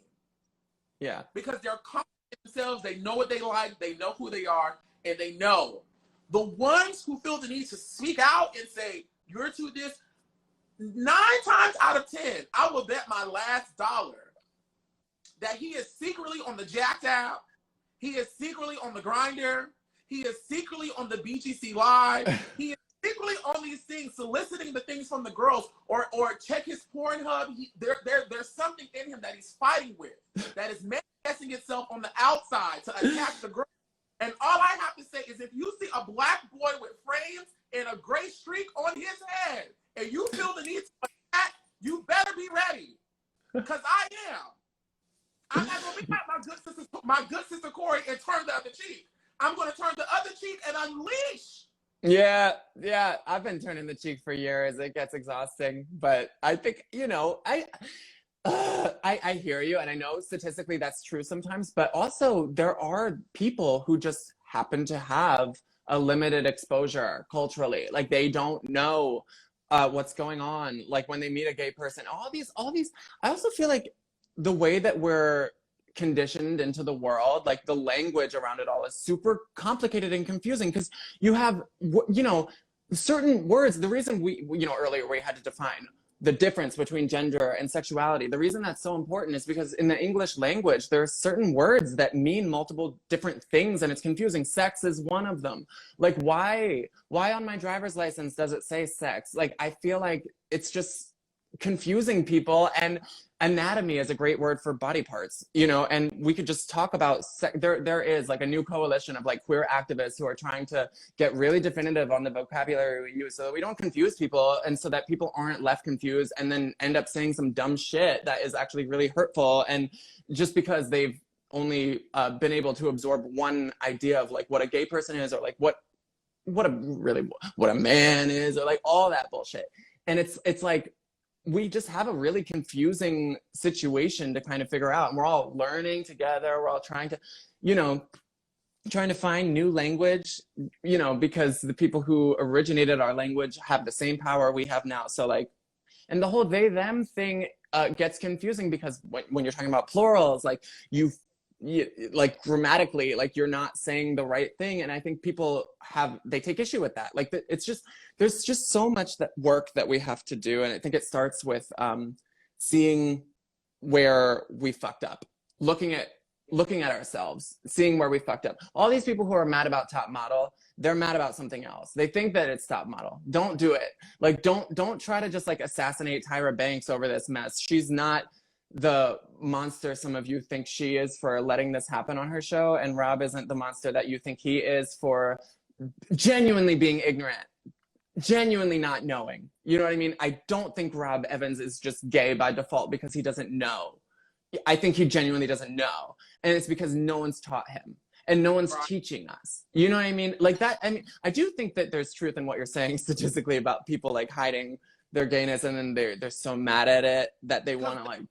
Yeah. Because they're confident in themselves, they know what they like, they know who they are, and they know. The ones who feel the need to speak out and say, you're too this, 9 times out of 10, I will bet my last dollar that he is secretly on the Jack app, he is secretly on the Grinder, he is secretly on the BGC Live, he is secretly on these things, soliciting the things from the girls, or check his Pornhub. There's something in him that he's fighting with, that is manifesting itself on the outside to attack the girl. And all I have to say is, if you see a black boy with frames and a gray streak on his head, and you feel the need to attack, you better be ready, because I am. I'm not gonna be my good sister Cory and turn the other cheek. I'm gonna turn the other cheek and unleash. Yeah, I've been turning the cheek for years. It gets exhausting, but I think, you know, I hear you, and I know statistically that's true sometimes, but also there are people who just happen to have a limited exposure culturally. Like they don't know what's going on. Like when they meet a gay person, all these, I also feel like the way that we're conditioned into the world, like the language around it all is super complicated and confusing, because you have, you know, certain words. The reason we, you know, earlier we had to define the difference between gender and sexuality. The reason that's so important is because in the English language, there are certain words that mean multiple different things, and it's confusing. Sex is one of them. Like why on my driver's license does it say sex? Like I feel like it's just confusing people. And anatomy is a great word for body parts, you know, and we could just talk about there is like a new coalition of like queer activists who are trying to get really definitive on the vocabulary we use so that we don't confuse people, and so that people aren't left confused and then end up saying some dumb shit that is actually really hurtful, and just because they've only been able to absorb one idea of like what a gay person is, or like what a man is, or like all that bullshit. And it's like we just have a really confusing situation to kind of figure out, and we're all learning together. We're all trying to, you know, trying to find new language, you know, because the people who originated our language have the same power we have now. So like, and the whole they them thing gets confusing, because when you're talking about plurals, like you like grammatically, like you're not saying the right thing, and I think people they take issue with that. Like it's just, there's just so much work that we have to do, and I think it starts with seeing where we fucked up, looking at ourselves, seeing where we fucked up. All these people who are mad about Top Model, they're mad about something else. They think that it's Top Model. Don't do it. Like don't try to just like assassinate Tyra Banks over this mess. She's not the monster some of you think she is for letting this happen on her show, and Rob isn't the monster that you think he is for genuinely being ignorant, genuinely not knowing. You know what I mean? I don't think Rob Evans is just gay by default because he doesn't know. I think he genuinely doesn't know, and it's because no one's taught him and no one's teaching us. You know what I mean? Like that. I mean, I do think that there's truth in what you're saying statistically about people like hiding their gayness, and then they're so mad at it that they want to like.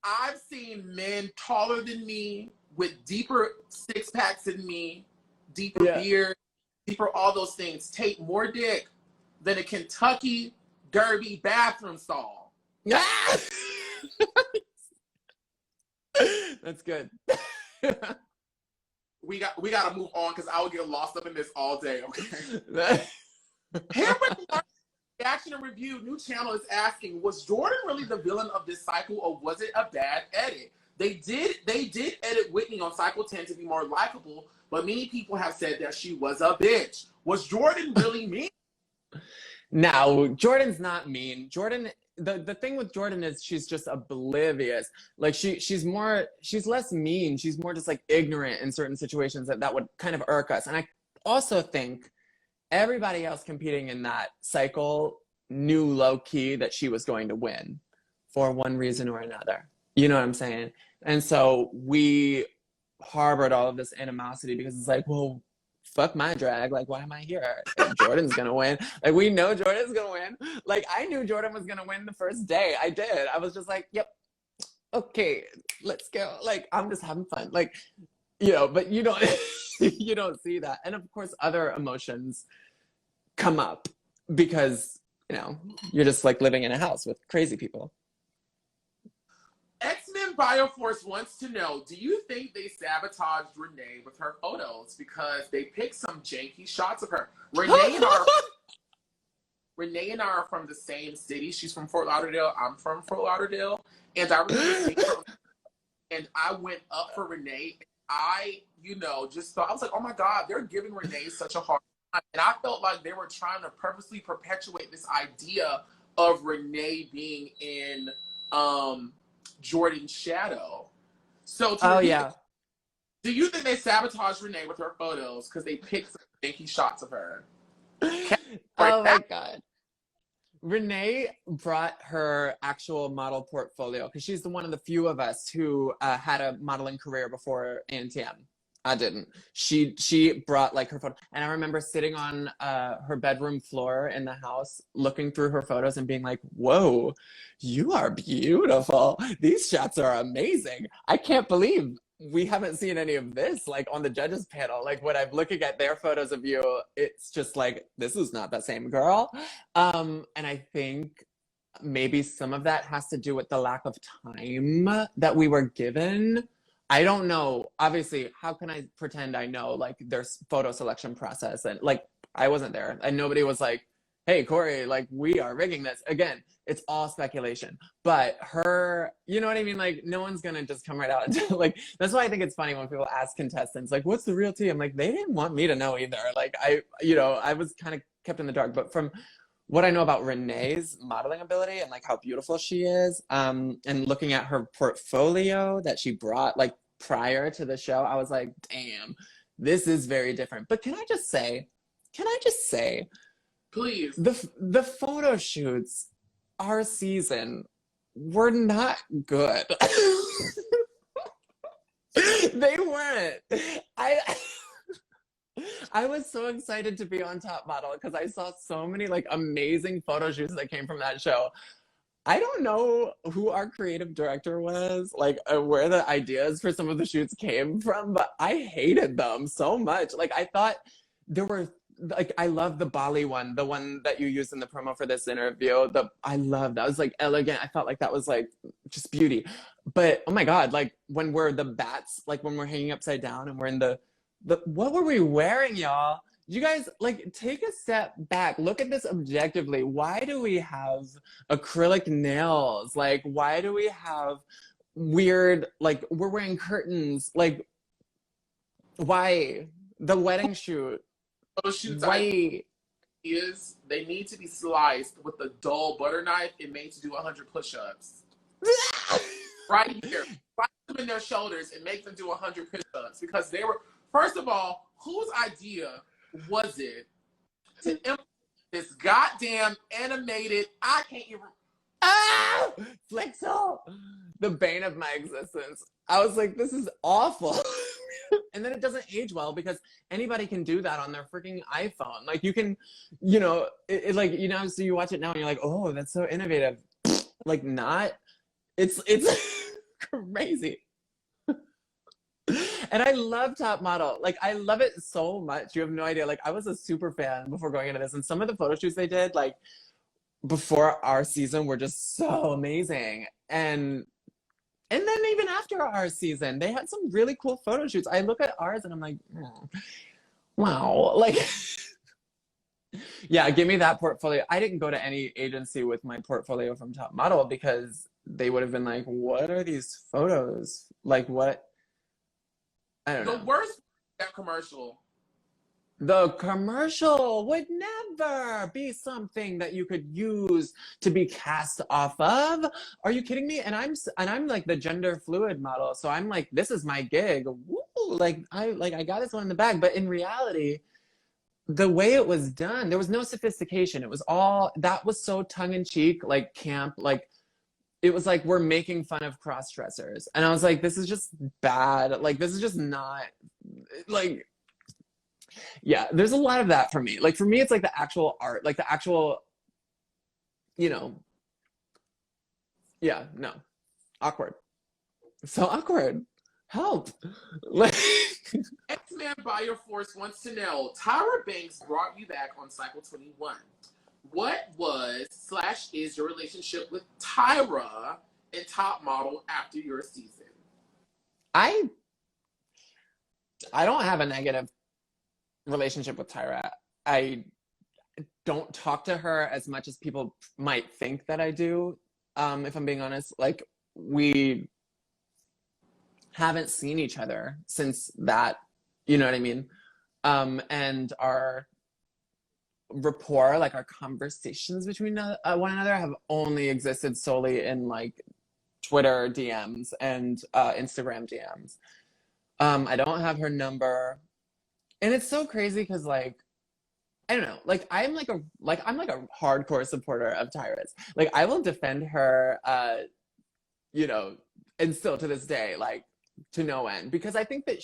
I've seen men taller than me with deeper 6-packs than me, deeper beard, deeper all those things, take more dick than a Kentucky Derby bathroom stall. Yeah. That's good. We got to move on because I will get lost up in this all day. Okay. Here with the reaction and review, new channel is asking: was Jordan really the villain of this cycle, or was it a bad edit? They did edit Whitney on cycle 10 to be more likable, but many people have said that she was a bitch. Was Jordan really mean? No, Jordan's not mean. Jordan, the thing with Jordan is she's just oblivious. Like she's less mean. She's more just like ignorant in certain situations that would kind of irk us. And I also think everybody else competing in that cycle knew low key that she was going to win for one reason or another. You know what I'm saying? And so we harbored all of this animosity because it's like, well, fuck my drag. Like, why am I here? Jordan's gonna win. Like, we know Jordan's gonna win. Like, I knew Jordan was gonna win the first day. I did. I was just like, yep, okay, let's go. Like, I'm just having fun. Like, you know, but you don't, you don't see that. And of course, other emotions come up because, you know, you're just like living in a house with crazy people. X-Men Bioforce wants to know, do you think they sabotaged Renee with her photos because they picked some janky shots of her? Renee and I are from the same city. She's from Fort Lauderdale. I'm from Fort Lauderdale. And I remember seeing her, and I went up for Renee. And I, you know, just thought, I was like, oh my God, they're giving Renee such a hard time. And I felt like they were trying to purposely perpetuate this idea of Renee being in Jordan's shadow. So do you think they sabotaged Renee with her photos because they picked some janky shots of her? Oh my God. Renee brought her actual model portfolio because she's one of the few of us who had a modeling career before ANTM. I didn't. She brought like her photo, and I remember sitting on her bedroom floor in the house, looking through her photos and being like, "Whoa, you are beautiful. These shots are amazing. I can't believe we haven't seen any of this like on the judges panel. Like when I'm looking at their photos of you, it's just like this is not the same girl." And I think maybe some of that has to do with the lack of time that we were given. I don't know. Obviously, how can I pretend I know like their photo selection process? And like, I wasn't there and nobody was like, hey, Cory, like we are rigging this. Again, it's all speculation, but her, you know what I mean? Like no one's going to just come right out and like, that's why I think it's funny when people ask contestants, like, what's the real tea? I'm like, they didn't want me to know either. Like I was kind of kept in the dark, but from what I know about Renee's modeling ability and like how beautiful she is, and looking at her portfolio that she brought like prior to the show, I was like, damn, this is very different. But can I just say, please, the photo shoots our season were not good. They weren't. I was so excited to be on Top Model because I saw so many like amazing photo shoots that came from that show. I don't know who our creative director was, like where the ideas for some of the shoots came from, but I hated them so much. Like I thought there were like, I love the Bali one, the one that you used in the promo for this interview. I love that. I was like elegant. I felt like that was like just beauty. But oh my God, like when we're the bats, like when we're hanging upside down and we're in the what were we wearing, y'all? You guys, like, take a step back. Look at this objectively. Why do we have acrylic nails? Like, why do we have weird, like, we're wearing curtains? Like, why? The wedding shoot. Those shoots why? They need to be sliced with a dull butter knife and made to do 100 push-ups. Right here. Right them in their shoulders and make them do 100 push-ups because they were... First of all, whose idea was it to implement this goddamn animated, I can't even... Flexo! The bane of my existence. I was like, this is awful. And then it doesn't age well because anybody can do that on their freaking iPhone. Like you can, you know, like, you know, so you watch it now and you're like, oh, that's so innovative. Like not, it's crazy. And I love Top Model. Like, I love it so much. You have no idea. Like, I was a super fan before going into this. And some of the photo shoots they did, like, before our season were just so amazing. And And then even after our season, they had some really cool photo shoots. I look at ours and I'm like, oh, wow. Like, yeah, give me that portfolio. I didn't go to any agency with my portfolio from Top Model because they would have been like, what are these photos? Like, what? I don't know. The worst that commercial. The commercial would never be something that you could use to be cast off of. Are you kidding me? And I'm like the gender fluid model, so I'm like, this is my gig. Woo! I got this one in the bag. But in reality, the way it was done, there was no sophistication. It was all that was so tongue in cheek, like camp, like it was like we're making fun of cross dressers, and I was like, this is just bad. Like this is just not like. Yeah, there's a lot of that for me. Like for me, it's like the actual art, like the actual, you know, yeah, no, awkward. So awkward. Help. Like, X-Man Buyer Force wants to know, Tyra Banks brought you back on Cycle 21. What was / is your relationship with Tyra and Top Model after your season? I don't have a negative relationship with Tyra. I don't talk to her as much as people might think that I do. If I'm being honest, like we haven't seen each other since that, you know what I mean? And our rapport, like our conversations between one another have only existed solely in like Twitter DMs and Instagram DMs. I don't have her number. And it's so crazy because like I don't know, like I'm like a hardcore supporter of Tyra's. Like I will defend her you know, and still to this day, like to no end. Because I think that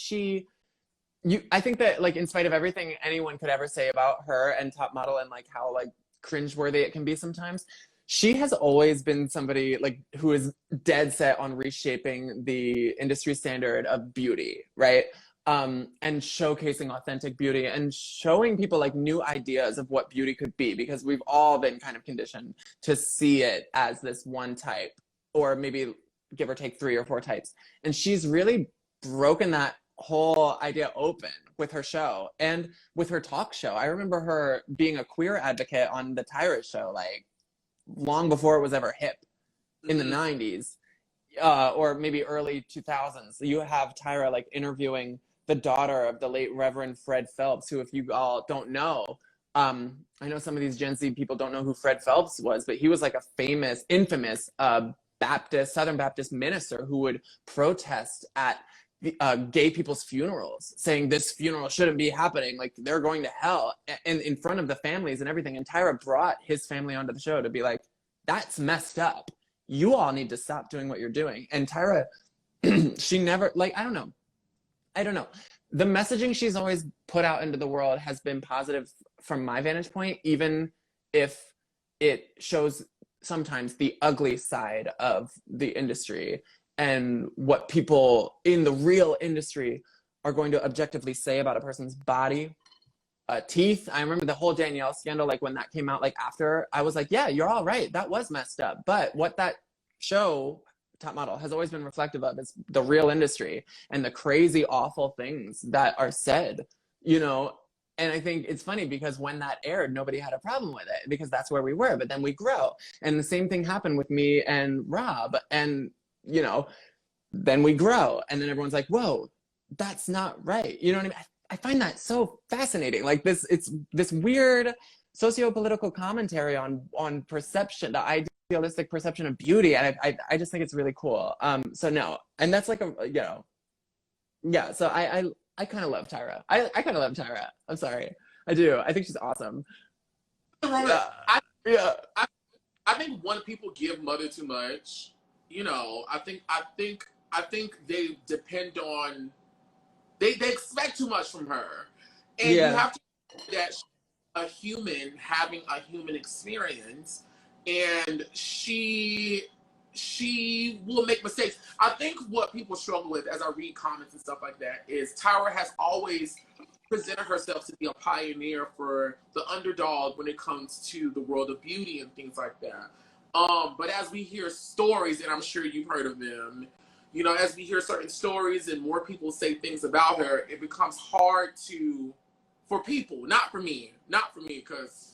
I think that like in spite of everything anyone could ever say about her and Top Model and like how like cringeworthy it can be sometimes, she has always been somebody like who is dead set on reshaping the industry standard of beauty, right? And showcasing authentic beauty and showing people like new ideas of what beauty could be, because we've all been kind of conditioned to see it as this one type, or maybe give or take 3 or 4 types. And she's really broken that whole idea open with her show and with her talk show. I remember her being a queer advocate on the Tyra show, like long before it was ever hip in the 90s, or maybe early 2000s. You have Tyra like interviewing the daughter of the late Reverend Fred Phelps, who, if you all don't know, I know some of these Gen Z people don't know who Fred Phelps was, but he was like a infamous Southern Baptist minister who would protest at gay people's funerals, saying this funeral shouldn't be happening, like they're going to hell, and in front of the families and everything. And Tyra brought his family onto the show to be like, that's messed up. You all need to stop doing what you're doing. And Tyra, she never, like, I don't know. The messaging she's always put out into the world has been positive from my vantage point, even if it shows sometimes the ugly side of the industry and what people in the real industry are going to objectively say about a person's body, teeth. I remember the whole Danielle scandal, like when that came out, like after, I was like, yeah, you're all right. That was messed up. But what that show, Top Model, has always been reflective of is the real industry and the crazy, awful things that are said, you know. And I think it's funny because when that aired, nobody had a problem with it because that's where we were. But then we grow. And the same thing happened with me and Rob. And, you know, then we grow. And then everyone's like, whoa, that's not right. You know what I mean? I find that so fascinating. Like it's this weird socio-political commentary on perception, the idealistic perception of beauty. And I just think it's really cool. So no, and that's like a, you know, yeah. So I kind of love Tyra. I kind of love Tyra. I'm sorry. I do. I think she's awesome. I think when people give Mother too much, you know, I think they depend on, they expect too much from her. And you have to that a human having a human experience, and she will make mistakes. I think what people struggle with as I read comments and stuff like that is Tyra has always presented herself to be a pioneer for the underdog when it comes to the world of beauty and things like that. But as we hear stories, and I'm sure you've heard of them, you know, as we hear certain stories and more people say things about her, it becomes hard for people, not for me, because,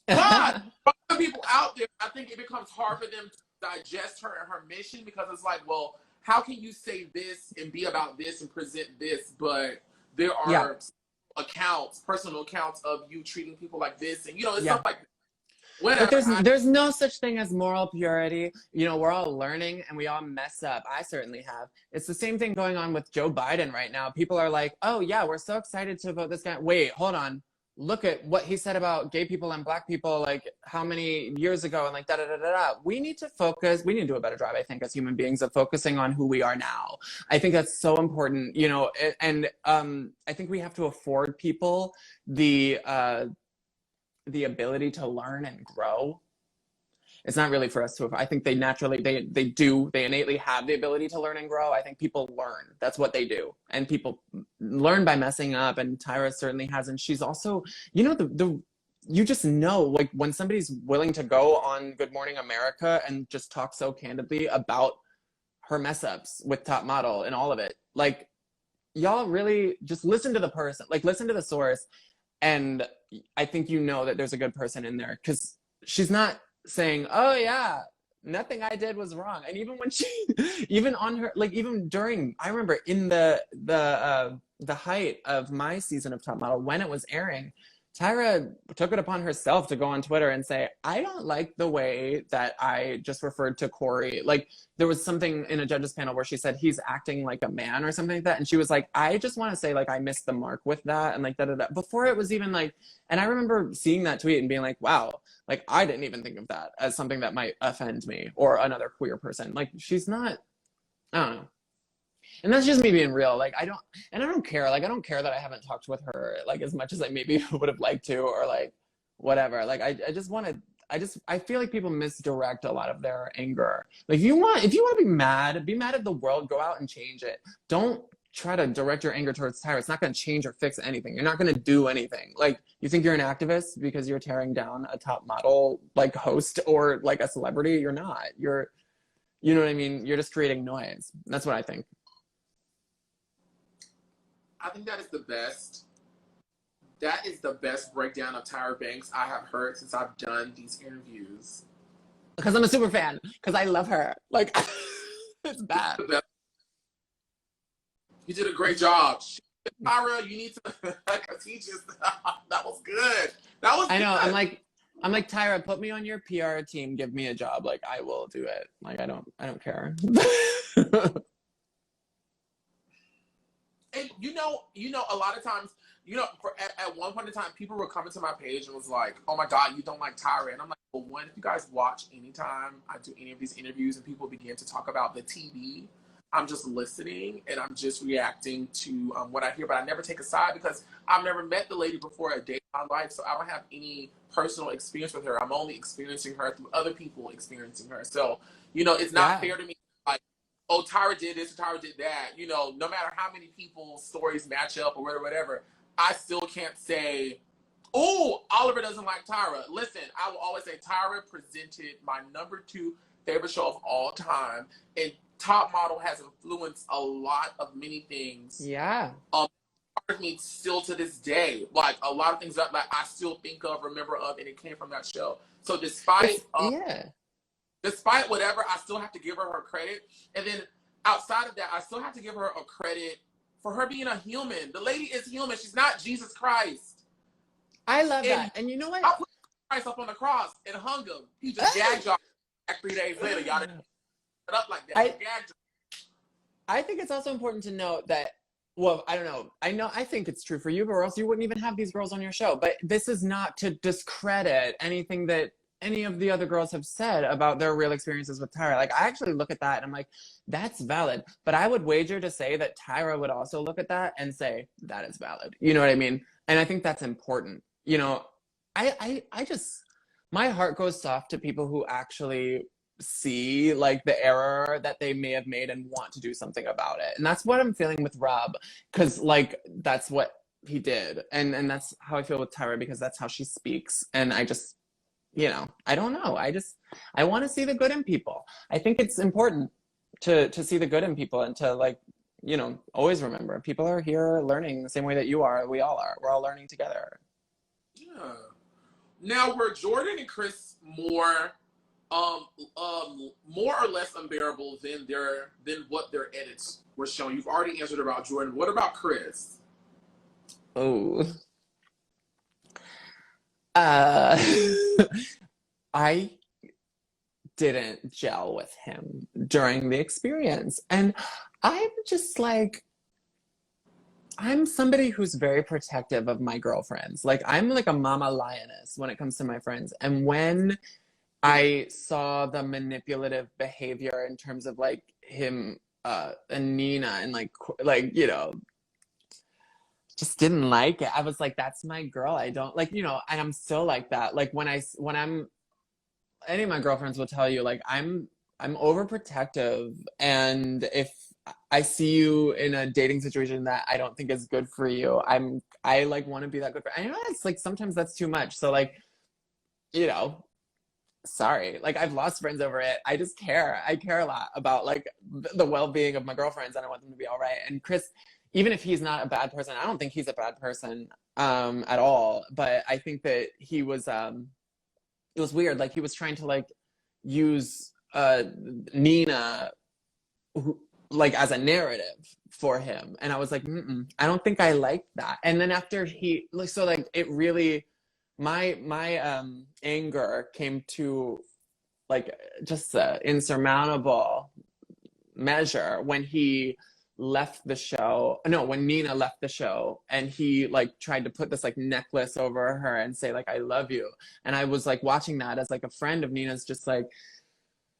but for other people out there, I think it becomes hard for them to digest her and her mission, because it's like, well, how can you say this and be about this and present this, but there Yeah. are personal accounts of you treating people like this, and, you know, it's Yeah. stuff like that. But Whatever. there's no such thing as moral purity. You know, we're all learning and we all mess up. I certainly have. It's the same thing going on with Joe Biden right now. People are like, oh yeah, we're so excited to vote this guy. Wait, hold on. Look at what he said about gay people and black people like how many years ago, and like da da da da da. We need to focus. We need to do a better job, I think, as human beings, of focusing on who we are now. I think that's so important, you know, and I think we have to afford people the ability to learn and grow. It's not really for us to, I think they naturally, they innately have the ability to learn and grow. I think people learn. That's what they do. And people learn by messing up, and Tyra certainly has. And she's also, you know, you just know, like, when somebody's willing to go on Good Morning America and just talk so candidly about her mess ups with Top Model and all of it, like, y'all really just listen to the person, like, listen to the source. And I think you know that there's a good person in there, because she's not saying, oh yeah, nothing I did was wrong. And even when she, even on her, like, even during, I remember in the height of my season of Top Model, when it was airing, Tyra took it upon herself to go on Twitter and say, I don't like the way that I just referred to Cory. Like, there was something in a judges panel where she said he's acting like a man or something like that. And she was like, I just want to say, like, I missed the mark with that. And like, da da da. Before it was even like, and I remember seeing that tweet and being like, wow, like, I didn't even think of that as something that might offend me or another queer person. Like, she's not, I don't know. And that's just me being real. Like, I don't care. Like, I don't care that I haven't talked with her, like, as much as I maybe would have liked to, or like, whatever. Like, I just want to, I feel like people misdirect a lot of their anger. Like, if you want to be mad at the world, go out and change it. Don't try to direct your anger towards Tyra. It's not going to change or fix anything. You're not going to do anything. Like, you think you're an activist because you're tearing down a Top Model, like, host or like a celebrity? You're not. You know what I mean? You're just creating noise. That's what I think. I think that is the best. That is the best breakdown of Tyra Banks I have heard since I've done these interviews. Because I'm a super fan. Because I love her. Like, it's bad. You did a great job. Tyra, you need to teach us. That was good. That was. I know. Good. I'm like, Tyra, put me on your PR team. Give me a job. Like, I will do it. Like, I don't care. And you know, a lot of times, you know, at one point in time, people were coming to my page and was like, "Oh my God, you don't like Tyra," and I'm like, "Well, one, if you guys watch anytime I do any of these interviews and people begin to talk about the TV, I'm just listening and I'm just reacting to what I hear, but I never take a side because I've never met the lady before a day in my life, so I don't have any personal experience with her. I'm only experiencing her through other people experiencing her. So, you know, it's not fair to me. Like, oh, Tyra did this, or Tyra did that. You know, no matter how many people's stories match up or whatever, I still can't say, oh, Oliver doesn't like Tyra. Listen, I will always say Tyra presented my #2 favorite show of all time, and Top Model has influenced a lot of many things. Yeah. Me still to this day, like a lot of things that like I still think of, remember of, and it came from that show. So despite whatever, I still have to give her credit. And then outside of that, I still have to give her a credit for her being a human. The lady is human. She's not Jesus Christ. I love that. And you know what? I put Christ up on the cross and hung him. He just gagged y'all. 3 days later, y'all didn't put up like that. I think it's also important to note that, well, I don't know. I think it's true for you, but or else you wouldn't even have these girls on your show. But this is not to discredit anything that any of the other girls have said about their real experiences with Tyra. Like, I actually look at that and I'm like, that's valid. But I would wager to say that Tyra would also look at that and say, that is valid. You know what I mean? And I think that's important. You know, I just, my heart goes soft to people who actually see like the error that they may have made and want to do something about it. And that's what I'm feeling with Rob, because like that's what he did, and that's how I feel with Tyra, because that's how she speaks. And I just, I don't know. I want to see the good in people. I think it's important to see the good in people and to like, always remember people are here learning the same way that you are. We all are. We're all learning together. Yeah. Now, were Jordan and Chris more or less unbearable than what their edits were showing? You've already answered about Jordan. What about Chris? Oh. I didn't gel with him during the experience. And I'm just like, I'm somebody who's very protective of my girlfriends. Like, I'm like a mama lioness when it comes to my friends. And when I saw the manipulative behavior in terms of like him and Nina and like just didn't like it. I was like, that's my girl. I don't like, and I'm still like that. Like when I'm any of my girlfriends will tell you, like, I'm overprotective, and if I see you in a dating situation that I don't think is good for you, I like want to be that good for. I know it's like sometimes that's too much. So like, sorry, like I've lost friends over it. I just care. I care a lot about like the well-being of my girlfriends, and I want them to be all right. And Chris, even if he's not a bad person, I don't think he's a bad person at all. But I think that he was it was weird. Like he was trying to like use Nina like as a narrative for him, and I was like, I don't think I like that. And then after he like, so like it really, my anger came to like just an insurmountable measure when he left the show. No, when Nina left the show, and he like tried to put this like necklace over her and say like I love you. And I was like watching that as like a friend of Nina's, just like,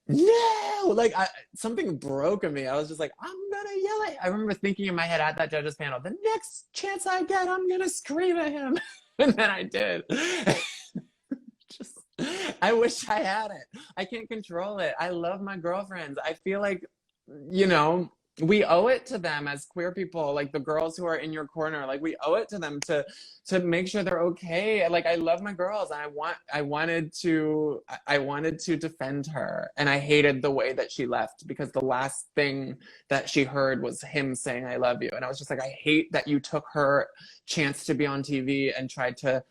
no, like something broke in me. I was just like, I'm gonna yell at him. I remember thinking in my head at that judges panel, the next chance I get, I'm gonna scream at him. And then I did. Just, I wish I had it. I can't control it. I love my girlfriends. I feel like, we owe it to them as queer people, like the girls who are in your corner, like we owe it to them to make sure they're okay. Like I love my girls, and I wanted to defend her, and I hated the way that she left, because the last thing that she heard was him saying I love you. And I was just like, I hate that you took her chance to be on TV and tried to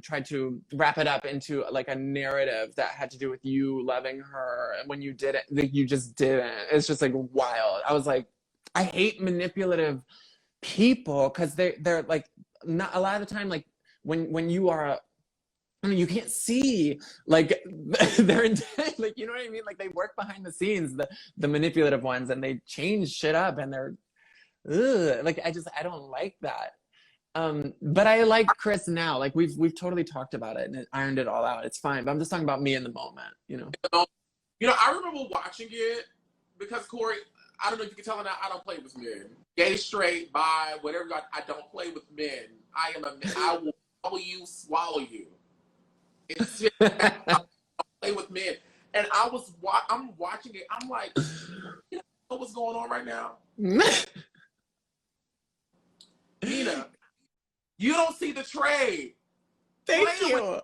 tried to wrap it up into like a narrative that had to do with you loving her, and when you did it, like, you just didn't. It's just like wild. I was like, I hate manipulative people, because they're like, not a lot of the time, like when you are you can't see like their intent, like, you know what I mean? Like they work behind the scenes, the manipulative ones, and they change shit up, and they're like, I don't like that. But I like Chris now. Like we've totally talked about it and ironed it all out. It's fine. But I'm just talking about me in the moment, I remember watching it because Cory, I don't know if you can tell now, I don't play with men. Gay, straight, bi, whatever. I don't play with men. I am a man. I will swallow you. It's just, I don't play with men. And I'm watching it. I'm like, you know what's going on right now? Nina, you don't see the trade. Thank you.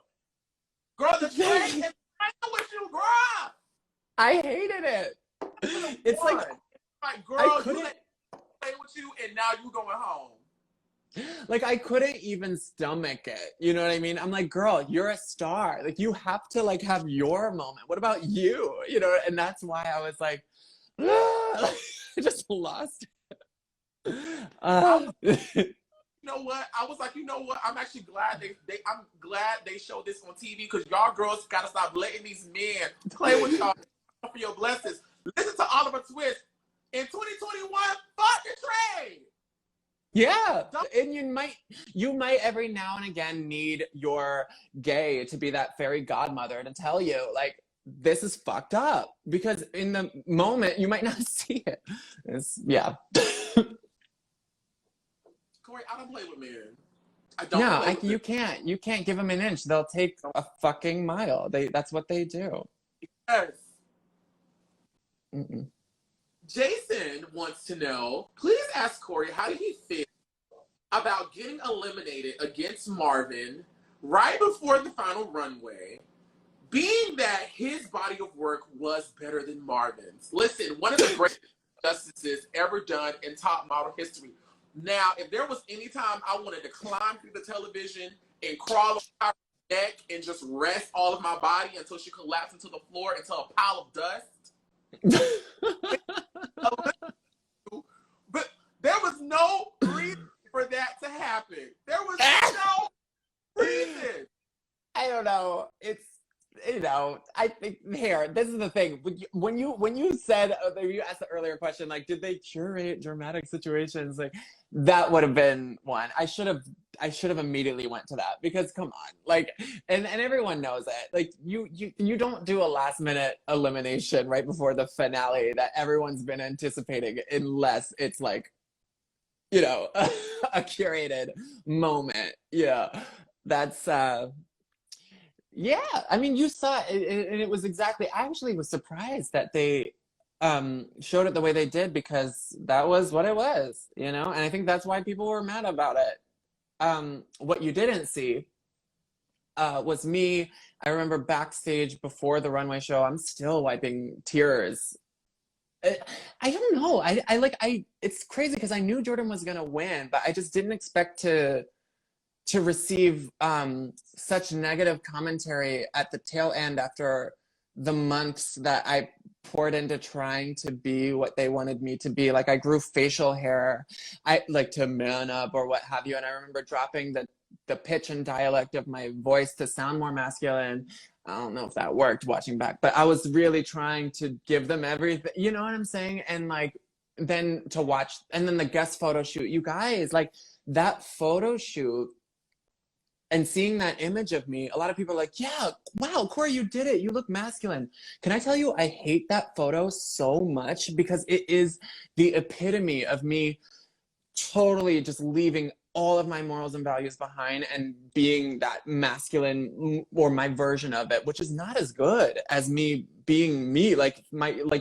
Girl, the trade is playing with you, girl. I hated it. It's like girl, you let play with you, and now you going home. Like I couldn't even stomach it. You know what I mean? I'm like, girl, you're a star. Like you have to like have your moment. What about you? And that's why I was like, I just lost it. You know what? I was like, you know what? I'm actually glad I'm glad they showed this on TV, because y'all girls gotta stop letting these men play with y'all for your blessings. Listen to Oliver Twixt in 2021. Fuck the trade. Yeah, and you might every now and again need your gay to be that fairy godmother to tell you like this is fucked up, because in the moment you might not see it. Yeah. Cory, I don't play with men. I don't. No, you can't. You can't give them an inch. They'll take a fucking mile. That's what they do. Yes. Jason wants to know, please ask Cory, how did he feel about getting eliminated against Marvin right before the final runway, being that his body of work was better than Marvin's. Listen, one of the greatest justices ever done in top model history. Now, if there was any time I wanted to climb through the television and crawl on her neck and just rest all of my body until she collapsed into the floor into a pile of dust. But there was no reason for that to happen. There was no reason. I don't know. It's, you know, I think here, this is the thing. When you said, you asked the earlier question, like, did they curate dramatic situations? Like, that would have been one. I should have immediately went to that, because come on, like, and everyone knows it. Like, you don't do a last minute elimination right before the finale that everyone's been anticipating, unless it's like, you know, a curated moment. Yeah, that's yeah, I mean, you saw it, and it was exactly. I actually was surprised that they showed it the way they did, because that was what it was, you know. And I think that's why people were mad about it. What you didn't see was me. I remember backstage before the runway show, I'm still wiping tears. I don't know. It's crazy, because I knew Jordan was gonna win, but I just didn't expect to receive such negative commentary at the tail end after the months that I poured into trying to be what they wanted me to be. Like, I grew facial hair, I like to man up or what have you. And I remember dropping the pitch and dialect of my voice to sound more masculine. I don't know if that worked watching back, but I was really trying to give them everything, you know what I'm saying? And like, then to watch, and then the guest photo shoot, you guys, like that photo shoot, and seeing that image of me, a lot of people are like, yeah, wow, Cory, you did it. You look masculine. Can I tell you, I hate that photo so much, because it is the epitome of me totally just leaving all of my morals and values behind and being that masculine, or my version of it, which is not as good as me being me, like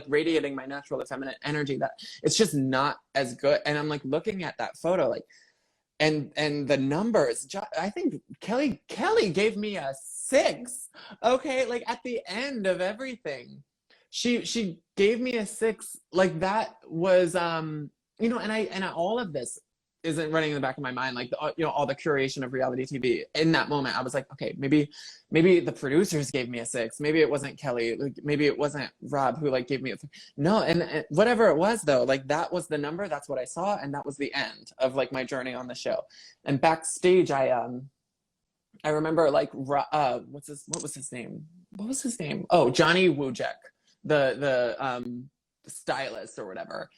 radiating my natural feminine energy. That it's just not as good. And I'm like looking at that photo, like, and the numbers, I think Kelly gave me a 6. Okay, like at the end of everything, she gave me a 6. Like, that was you know, and all of this isn't running in the back of my mind, like you know, all the curation of reality TV. In that moment, I was like, okay, maybe the producers gave me a 6. Maybe it wasn't Kelly. Like, maybe it wasn't Rob who like gave me a no. And whatever it was, though, like that was the number. That's what I saw, and that was the end of like my journey on the show. And backstage, I remember like what was his name? Oh, Johnny Wujek, the stylist or whatever.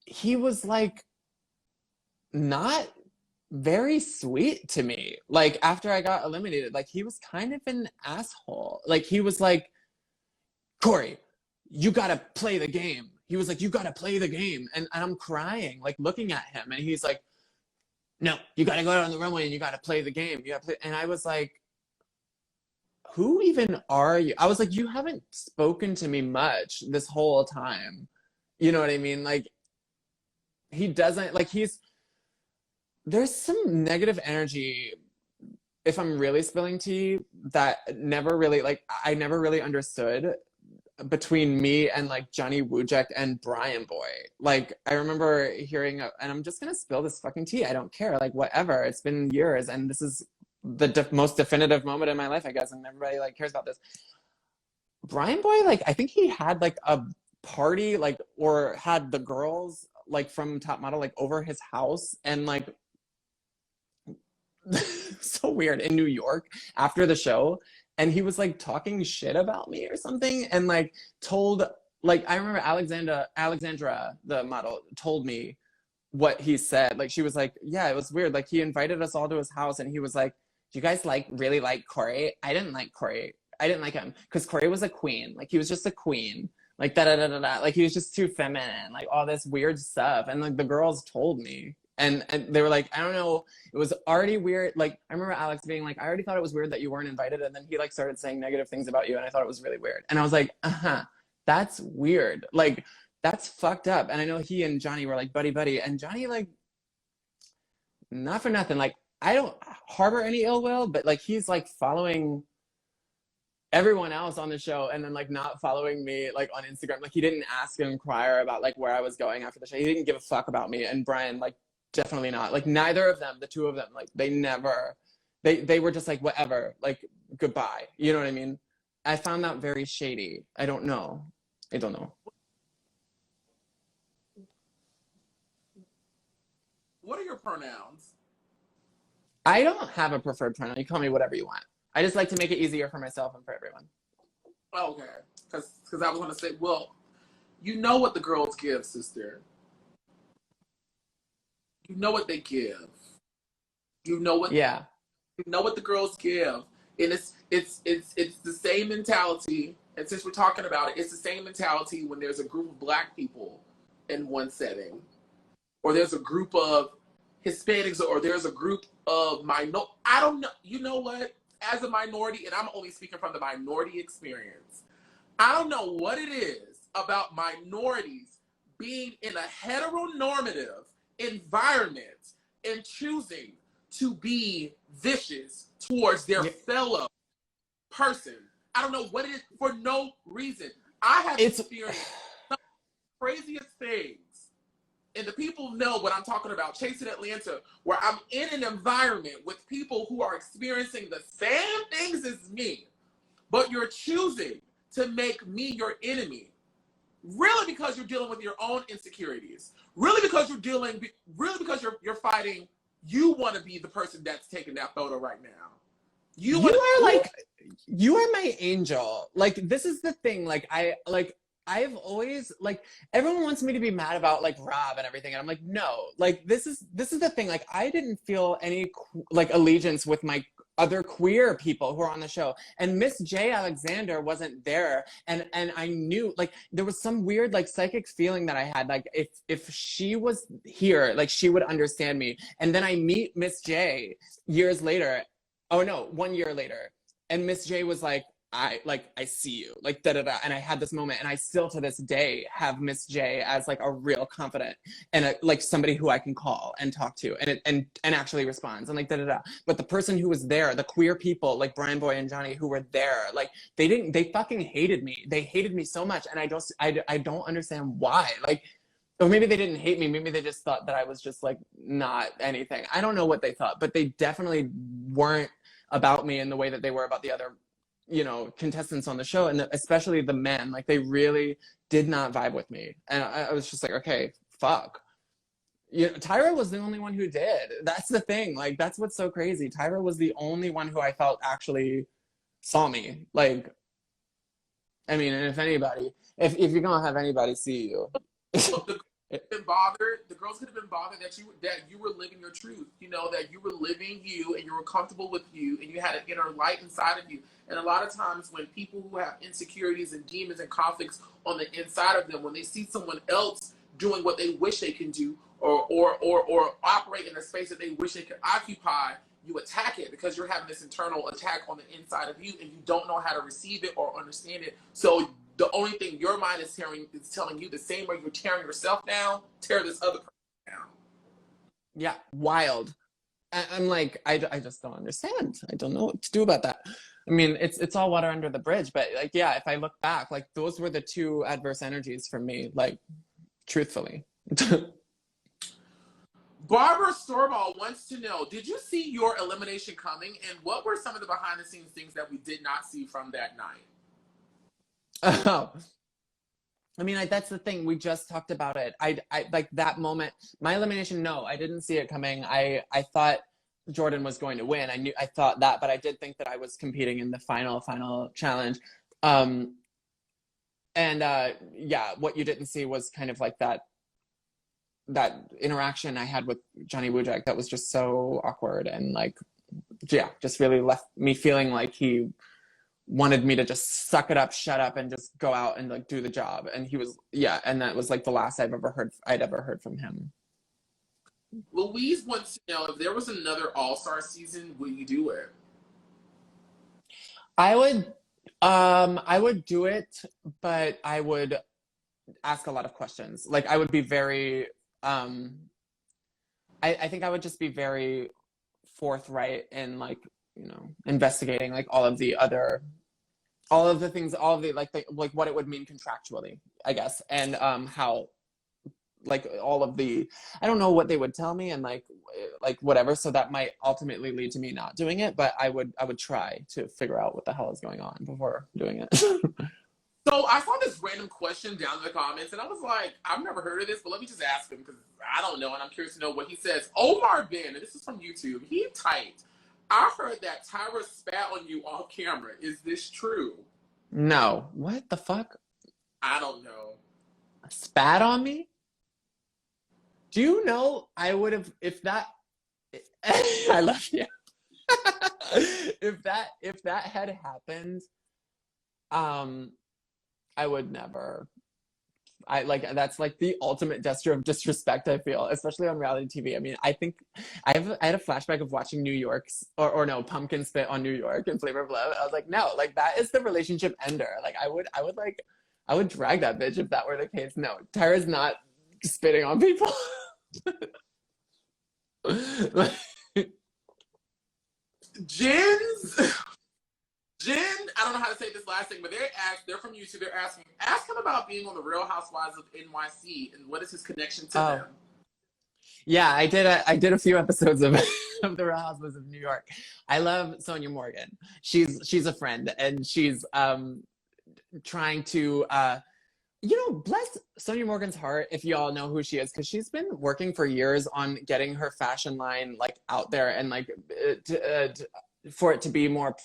He was like not very sweet to me. Like, after I got eliminated, like he was kind of an asshole. Like, he was like, Cory, you gotta play the game. He was like, you gotta play the game. And I'm crying, like looking at him, and he's like, no, you gotta go out on the runway and you gotta play the game. You gotta play. And I was like, who even are you? I was like, you haven't spoken to me much this whole time. You know what I mean? Like, he doesn't, like, there's some negative energy, if I'm really spilling tea, that never really, like, I never really understood between me and like Johnny Wujek and Bryanboyd. Like, I remember hearing, and I'm just gonna spill this fucking tea, I don't care, like, whatever, it's been years, and this is the most definitive moment in my life, I guess, and everybody like cares about this. Bryanboyd, like, I think he had like a party, like, or had the girls like from Top Model like over his house, and like so weird, in New York after the show, and he was like talking shit about me or something, and like told, like, I remember Alexandra, the model, told me what he said. Like, she was like, yeah, it was weird, like he invited us all to his house and he was like, do you guys like really like Cory? I didn't like Cory. I didn't like him because Cory was a queen. Like, he was just a queen. Like, da da da da da. Like, he was just too feminine. Like, all this weird stuff. And like the girls told me, and they were like, I don't know. It was already weird. Like, I remember Alex being like, I already thought it was weird that you weren't invited. And then he like started saying negative things about you, and I thought it was really weird. And I was like, that's weird. Like, that's fucked up. And I know he and Johnny were like buddy buddy, and Johnny, like, not for nothing, like, I don't harbor any ill will, but like he's like following everyone else on the show and then like not following me like on Instagram. Like he didn't ask and inquire about like where I was going after the show. He didn't give a fuck about me. And Brian, like, definitely not. Like neither of them, the two of them, like they never, they were just like whatever, like goodbye. You know what I mean? I found that very shady. I don't know. What are your pronouns? I don't have a preferred pronoun. You call me whatever you want. I just like to make it easier for myself and for everyone. Okay, because I was going to say, well, you know what the girls give, sister. You know what they give. You know what. Yeah. You know what the girls give, and it's the same mentality. And since we're talking about it, it's the same mentality when there's a group of Black people in one setting, or there's a group of Hispanics, or there's a group of I don't know. You know what? As a minority, and I'm only speaking from the minority experience, I don't know what it is about minorities being in a heteronormative environment and choosing to be vicious towards their fellow person. I don't know what it is, for no reason. I have experienced some of the craziest things, and the people know what I'm talking about, chasing Atlanta, where I'm in an environment with people who are experiencing the same things as me, but you're choosing to make me your enemy. Really because you're dealing with your own insecurities. Really because you're fighting, you want to be the person that's taking that photo right now. You are my angel. Like, this is the thing. Like, I've always, like, everyone wants me to be mad about like Rob and everything, and I'm like, no. Like, this is the thing. Like, I didn't feel any like allegiance with my other queer people who are on the show, and Miss J. Alexander wasn't there, and I knew, like, there was some weird like psychic feeling that I had, like if she was here, like she would understand me. And then I meet Miss J years later. Oh no, 1 year later, and Miss J was like, I see you, like da da da. And I had this moment, and I still to this day have Miss J as like a real confidant and like somebody who I can call and talk to, and actually responds and like da da da. But the person who was there, the queer people like Bryanboyd and Johnny who were there, like they fucking hated me. They hated me so much, and I don't understand why. Like, or maybe they didn't hate me. Maybe they just thought that I was just like not anything. I don't know what they thought, but they definitely weren't about me in the way that they were about the other, you know, contestants on the show, and especially the men. Like, they really did not vibe with me, and I was just like, okay, fuck. You know, Tyra was the only one who did. That's the thing. Like, that's what's so crazy. Tyra was the only one who I felt actually saw me. Like, I mean, and if anybody, if you're gonna have anybody see you. The girls could have been bothered that you were living your truth, you know, that you were living you and you were comfortable with you and you had an inner light inside of you. And a lot of times when people who have insecurities and demons and conflicts on the inside of them, when they see someone else doing what they wish they can do, or operate in a space that they wish they could occupy, you attack it because you're having this internal attack on the inside of you and you don't know how to receive it or understand it. So the only thing your mind is telling you, the same way you're tearing yourself down, tear this other person down. Yeah, wild. I'm like, I just don't understand. I don't know what to do about that. I mean, it's all water under the bridge, but like, yeah, if I look back, like those were the two adverse energies for me, like, truthfully. Barbara Storball wants to know, did you see your elimination coming, and what were some of the behind the scenes things that we did not see from that night? Oh, I mean, that's the thing. We just talked about it. I like that moment. My elimination, no, I didn't see it coming. I thought Jordan was going to win. I thought that, but I did think that I was competing in the final challenge. Yeah, what you didn't see was kind of like that interaction I had with Johnny Wujek that was just so awkward, and like, yeah, just really left me feeling like he wanted me to just suck it up, shut up, and just go out and like do the job. And he was, yeah, and that was like the last I'd ever heard from him. Louise wants to know, if there was another All-Star season, would you do it? I would do it, but I would ask a lot of questions. Like, I would be very I think I would just be very forthright in like, you know, investigating like all of the things, all of the like what it would mean contractually, I guess, and how like all of the, I don't know what they would tell me, and like whatever, so that might ultimately lead to me not doing it, but I would try to figure out what the hell is going on before doing it. So I saw this random question down in the comments, and I was like, I've never heard of this, but let me just ask him because I don't know, and I'm curious to know what he says. Omar Ben, and this is from YouTube, he typed, I heard that Tyra spat on you off camera. Is this true? No. What the fuck? I don't know. Spat on me? Do you know I would have, if that, I love you. If that had happened, I would never, that's like the ultimate gesture of disrespect, I feel, especially on reality TV. I mean, I think I had a flashback of watching New York's, or no, Pumpkin spit on New York and Flavor of Love. I was like, no, like that is the relationship ender. Like I would drag that bitch if that were the case. No, Tyra's not spitting on people. Jen, I don't know how to say this last thing, but they're from YouTube. They're asking, ask him about being on the Real Housewives of NYC and what is his connection to them. Yeah, I did a few episodes of the Real Housewives of New York. I love Sonja Morgan. She's a friend, and she's trying to you know, bless Sonja Morgan's heart if y'all know who she is, because she's been working for years on getting her fashion line like out there and like for it to be more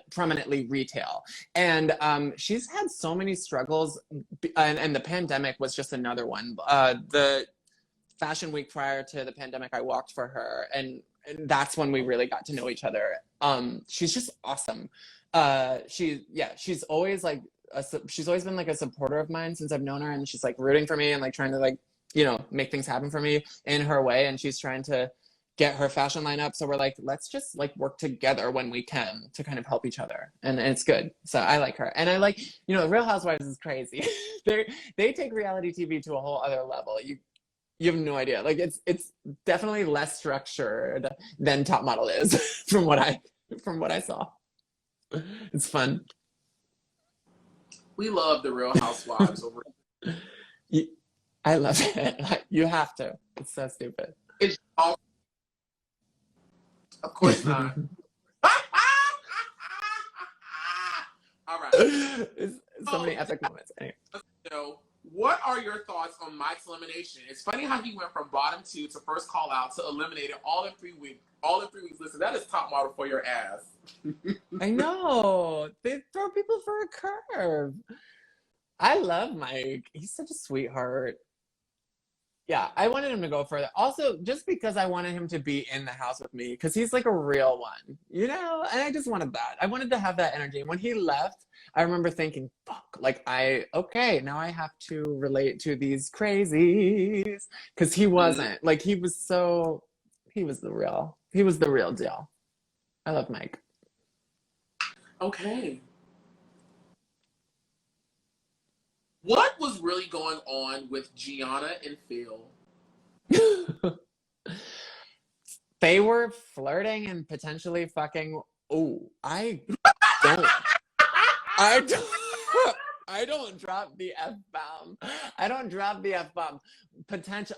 prominently retail. And she's had so many struggles, and the pandemic was just another one. The fashion week prior to the pandemic, I walked for her, and that's when we really got to know each other. She's just awesome. She's always like she's always been like a supporter of mine since I've known her, and she's like rooting for me and like trying to like, you know, make things happen for me in her way, and she's trying to get her fashion line up. So we're like, let's just like work together when we can to kind of help each other, and it's good. So I like her, and I like, you know, Real Housewives is crazy. They take reality TV to a whole other level. You have no idea. Like it's definitely less structured than Top Model is from what I saw. It's fun. We love the Real Housewives over. I love it. Like, you have to. It's so stupid. It's all. Of course not. All right. So many epic moments. Anyway. So, what are your thoughts on Mike's elimination? It's funny how he went from bottom 2 to first call out to eliminated all in 3 weeks. All in 3 weeks. Listen, that is top model for your ass. I know. They throw people for a curve. I love Mike. He's such a sweetheart. Yeah, I wanted him to go further. Also, just because I wanted him to be in the house with me, because he's like a real one, you know? And I just wanted that. I wanted to have that energy. When he left, I remember thinking, fuck, like okay, now I have to relate to these crazies. Because he wasn't. Like, he was the real deal. I love Mike. Okay. What was really going on with Gianna and Phil? They were flirting and potentially fucking. Oh, I don't drop the F-bomb. I don't drop the F-bomb.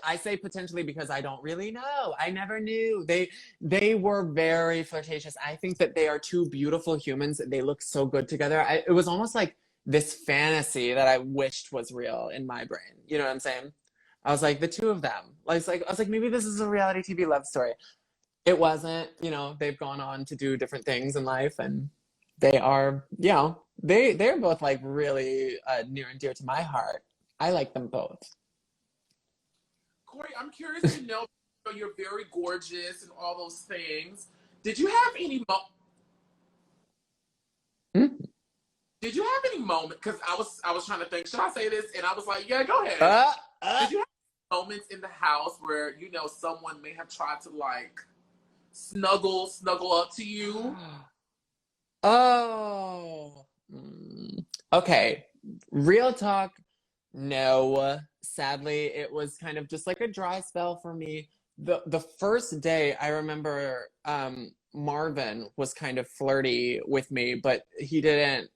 I say potentially because I don't really know. I never knew. They were very flirtatious. I think that they are two beautiful humans. They look so good together. It was almost like this fantasy that I wished was real in my brain. You know what I'm saying? I was like, the two of them. I was like, maybe this is a reality TV love story. It wasn't. You know, they've gone on to do different things in life, and they are, you know, they're both like really near and dear to my heart. I like them both. Cory, I'm curious to know, you're very gorgeous and all those things. Did you have any Did you have any moment? Because I was trying to think, should I say this? And I was like, yeah, go ahead. Did you have moments in the house where, you know, someone may have tried to like snuggle up to you? Oh. Okay. Real talk. No. Sadly, it was kind of just like a dry spell for me. the first day I remember Marvin was kind of flirty with me, but he didn't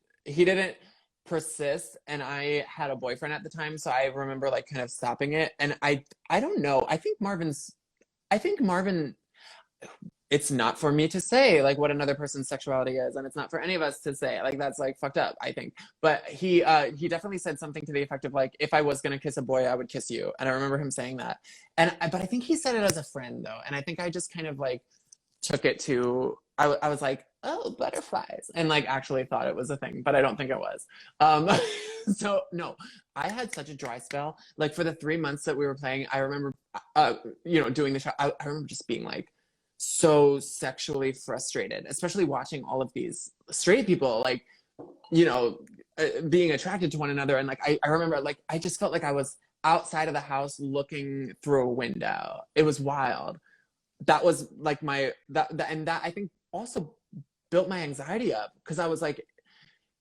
persist, and I had a boyfriend at the time, so I remember like kind of stopping it. And I don't know. I think Marvin, it's not for me to say like what another person's sexuality is, and it's not for any of us to say. Like that's like fucked up, I think. But he definitely said something to the effect of like, if I was gonna kiss a boy, I would kiss you. And I remember him saying that. But I think he said it as a friend though, and I think I just kind of like took it to, I was like, oh, butterflies, and like actually thought it was a thing, but I don't think it was. So no, I had such a dry spell. Like for the 3 months that we were playing, I remember, doing the show. I remember just being like so sexually frustrated, especially watching all of these straight people, like, being attracted to one another. And like, I remember like, I just felt like I was outside of the house looking through a window. It was wild. That was like and that I think also built my anxiety up, because I was like,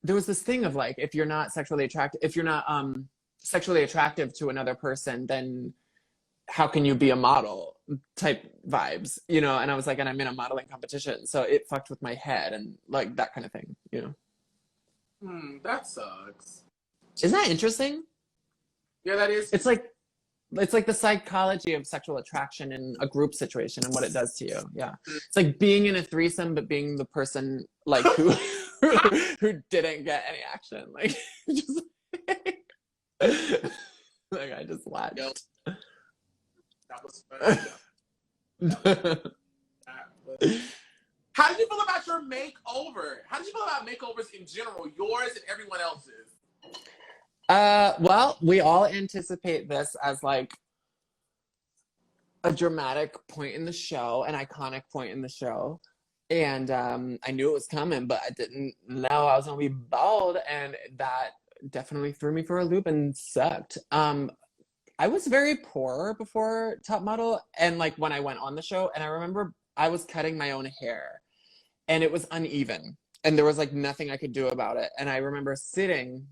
there was this thing of like, if you're not sexually attractive to another person, then how can you be a model type vibes, and I was like, and I'm in a modeling competition, so it fucked with my head and like that kind of thing. That sucks. Isn't that interesting? Yeah, that is. It's like the psychology of sexual attraction in a group situation and what it does to you. Yeah. It's like being in a threesome, but being the person like who didn't get any action. Like, just like I just laughed. Yep. That was fun. How did you feel about your makeover? How did you feel about makeovers in general, yours and everyone else's? Well, we all anticipate this as like a dramatic point in the show, an iconic point in the show. And I knew it was coming, but I didn't know I was gonna be bald, and that definitely threw me for a loop and sucked. I was very poor before Top Model, and like when I went on the show, and I remember I was cutting my own hair and it was uneven and there was like nothing I could do about it. And I remember sitting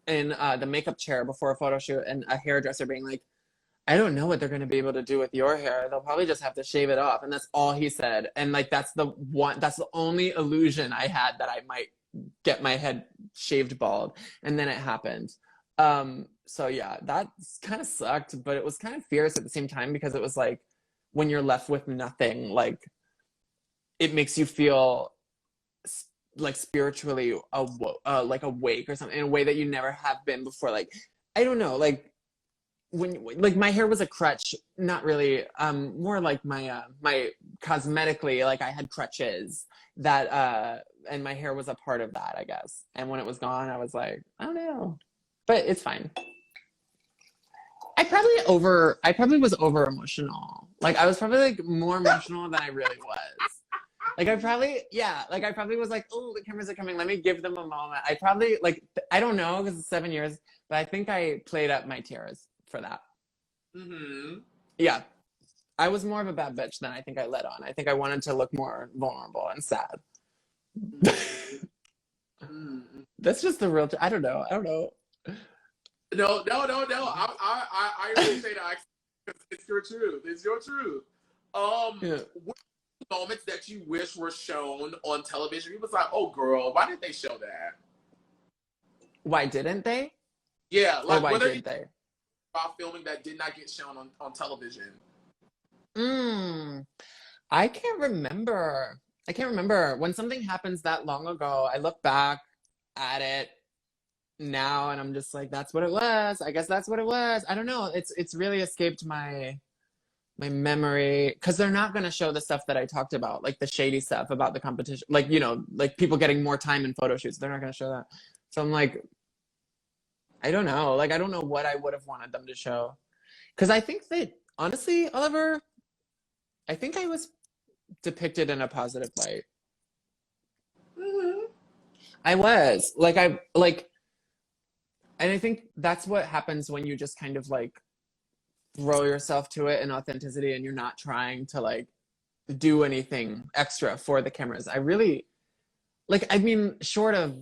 in the makeup chair before a photo shoot, and a hairdresser being like, I don't know what they're going to be able to do with your hair. They'll probably just have to shave it off. And that's all he said. And like, that's the only illusion I had that I might get my head shaved bald. And then it happened. So yeah, that kind of sucked, but it was kind of fierce at the same time, because it was like, when you're left with nothing, like it makes you feel like spiritually like awake or something in a way that you never have been before. Like, I don't know, like when like my hair was a crutch, not really, more like my cosmetically, like I had crutches that and my hair was a part of that, I guess. And when it was gone, I was like, I don't know, but it's fine. I probably was over emotional. Like I was probably like more emotional than I really was. Like I probably was like, oh, the cameras are coming, let me give them a moment. I probably like, I don't know, because it's 7 years, but I think I played up my tears for that. Mm-hmm. Yeah. I was more of a bad bitch than I think I let on. I think I wanted to look more vulnerable and sad. That's just the real, I don't know. No. I really say that it's your truth. It's your truth. Yeah. What moments that you wish were shown on television? He was like, oh girl, why didn't they show that? Why didn't they? Yeah, like why did they? About filming that did not get shown on television. I can't remember. When something happens that long ago, I look back at it now and I'm just like, that's what it was. I guess that's what it was. I don't know. It's really escaped my memory, because they're not going to show the stuff that I talked about, like the shady stuff about the competition, like, like people getting more time in photo shoots. They're not going to show that. So I'm like, I don't know. Like, I don't know what I would have wanted them to show. Because I think that, honestly, Oliver, I think I was depicted in a positive light. Mm-hmm. I was. And I think that's what happens when you just kind of like throw yourself to it in authenticity and you're not trying to like do anything extra for the cameras. I really, like, I mean, short of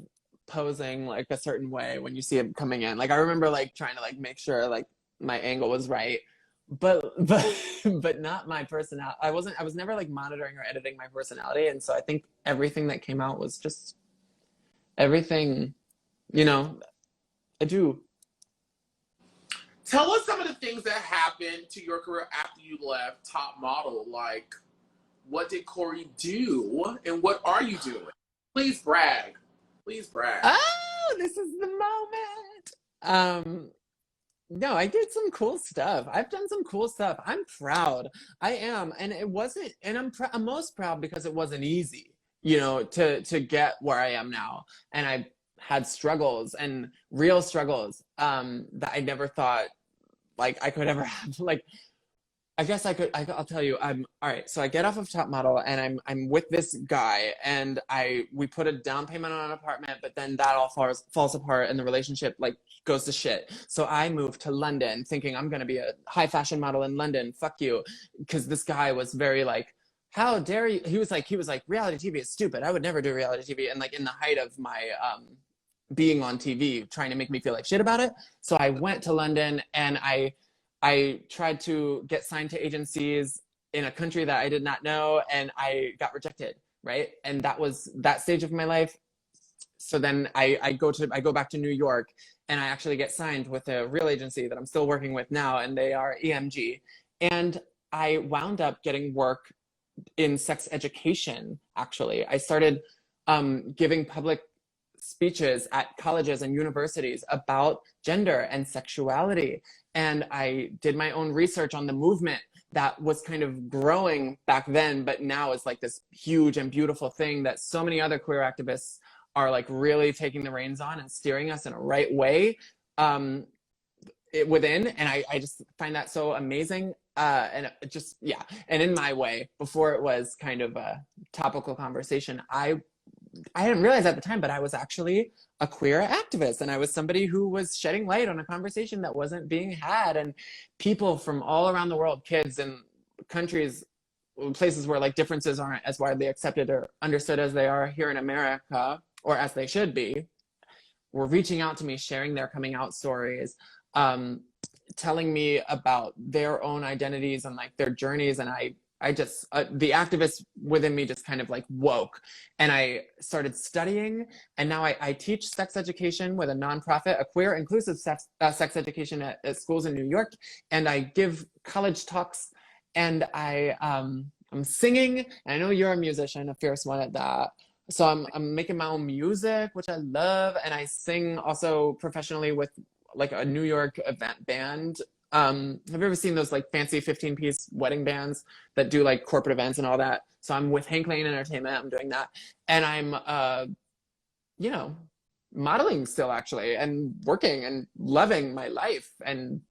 posing like a certain way when you see it coming in, like I remember like trying to like make sure like my angle was right, but not my personality. I was never like monitoring or editing my personality. And so I think everything that came out was just everything, you know, I do. Tell us some of the things that happened to your career after you left Top Model. Like, what did Cory do, and what are you doing? Please brag. Please brag. Oh, this is the moment. No, I did some cool stuff. I've done some cool stuff. I'm proud. I am, and it wasn't. And I'm most proud because it wasn't easy, you know, to get where I am now. And I had struggles and real struggles that I never thought like I could ever have. Like, I guess I'll tell you. I'm all right. So I get off of Top Model, and I'm with this guy, and we put a down payment on an apartment, but then that all falls apart, and the relationship like goes to shit. So I moved to London, thinking I'm gonna be a high fashion model in London. Fuck you, because this guy was very like, how dare you? He was like, reality TV is stupid. I would never do reality TV, and like in the height of my being on TV, trying to make me feel like shit about it. So I went to London, and I tried to get signed to agencies in a country that I did not know, and I got rejected, right? And that was that stage of my life. So then I go back to New York, and I actually get signed with a real agency that I'm still working with now, and they are EMG. And I wound up getting work in sex education, actually. I started giving public speeches at colleges and universities about gender and sexuality. And I did my own research on the movement that was kind of growing back then, but now is like this huge and beautiful thing that so many other queer activists are like really taking the reins on and steering us in a right way within. And I just find that so amazing. And just, yeah. And in my way, before it was kind of a topical conversation, I didn't realize at the time, but I was actually a queer activist, and I was somebody who was shedding light on a conversation that wasn't being had. And people from all around the world, kids in countries, places where like differences aren't as widely accepted or understood as they are here in America, or as they should be, were reaching out to me, sharing their coming out stories, telling me about their own identities and like their journeys. And I just, the activist within me just kind of like woke, and I started studying. And now I teach sex education with a nonprofit, a queer inclusive sex education at schools in New York. And I give college talks, and I'm singing. And I know you're a musician, a fierce one at that. So I'm making my own music, which I love. And I sing also professionally with like a New York event band. Have you ever seen those like fancy 15-piece wedding bands that do like corporate events and all that? So I'm with Hank Lane Entertainment. I'm doing that. And I'm, you know, modeling still actually, and working and loving my life. And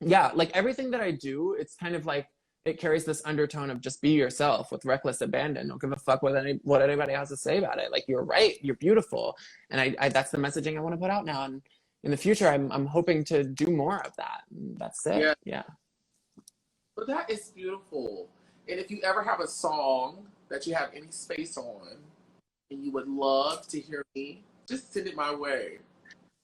yeah, like everything that I do, it's kind of like, it carries this undertone of just be yourself with reckless abandon. Don't give a fuck what anybody has to say about it. Like, you're right. You're beautiful. And I that's the messaging I want to put out now. And in the future, I'm hoping to do more of that. That's it. Yeah. But that is beautiful. And if you ever have a song that you have any space on and you would love to hear me, just send it my way.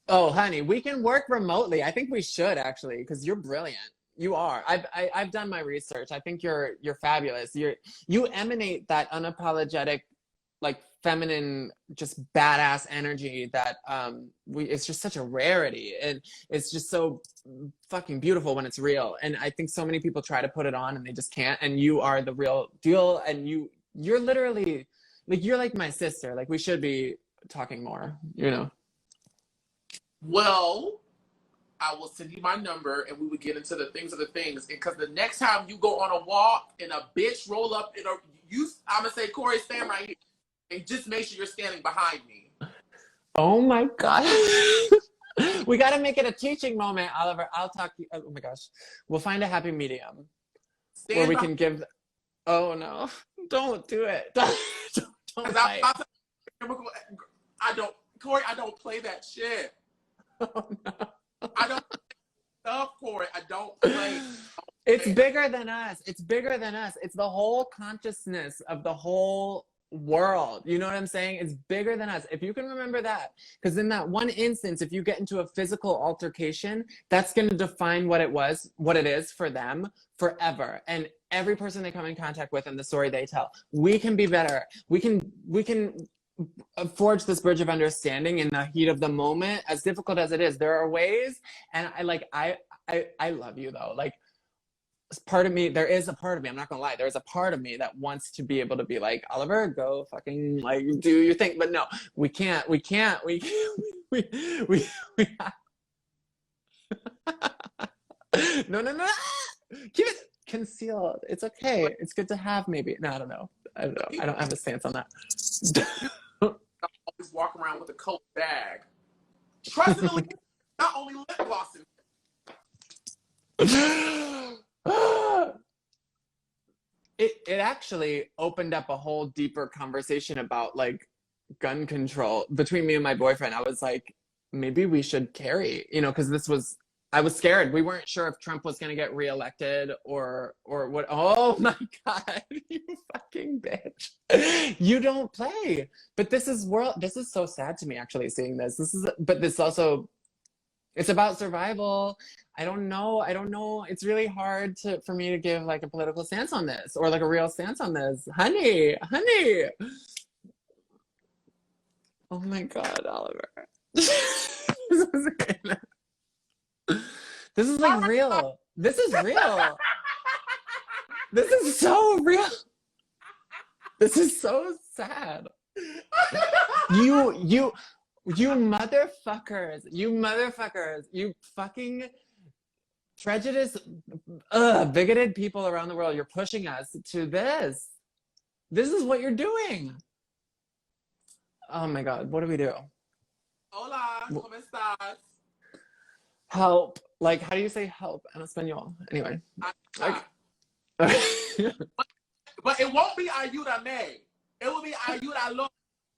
Oh, honey, we can work remotely. I think we should actually, because you're brilliant. You are. I've done my research. I think you're fabulous. You emanate that unapologetic, like feminine, just badass energy that it's just such a rarity, and it's just so fucking beautiful when it's real. And I think so many people try to put it on and they just can't. And you are the real deal. And you're literally like, you're like my sister. Like, we should be talking more, you know. Well, I will send you my number and we would get into the things of the things. And because the next time you go on a walk and a bitch roll up in I'm gonna say, Cory, stand right here, and just make sure you're standing behind me. Oh my God. We got to make it a teaching moment, Oliver. I'll talk. Oh my gosh. We'll find a happy medium where we can give. Oh no. Don't do it. Don't fight. Cory, I don't play that shit. Oh no. I don't stuff for it. I don't play. It's bigger than us. It's bigger than us. It's the whole consciousness of the whole world. You know what I'm saying? It's bigger than us. If you can remember that, because in that one instance, if you get into a physical altercation, that's going to define what it is for them forever. And every person they come in contact with and the story they tell, we can be better. We can forge this bridge of understanding in the heat of the moment, as difficult as it is. There are ways, and I love you though. Like, part of me, there is a part of me, I'm not gonna lie, there's a part of me that wants to be able to be like, Oliver, go fucking like do your thing. But no, we can't. We no. Keep it concealed. It's okay. It's good to have, maybe. No, I don't know. I don't have a stance on that. Always walk around with a coat bag. Trust me, not only lip glossing. It actually opened up a whole deeper conversation about like gun control between me and my boyfriend. I was like, maybe we should carry, because I was scared. We weren't sure if Trump was going to get reelected or what. Oh my God, you fucking bitch. You don't play. But this is so sad to me, actually, seeing this. But this also, it's about survival. I don't know. It's really hard for me to give like a political stance on this or like a real stance on this. Honey. Oh my God, Oliver. This is like real. This is real. This is so real. This is so sad. You motherfuckers. You fucking prejudice, bigoted people around the world. You're pushing us to this. This is what you're doing. Oh my God, what do we do? Hola, ¿cómo estás? Help. Like, how do you say help in Espanol? Anyway. But it won't be ayúdame. It will be ayúdalo.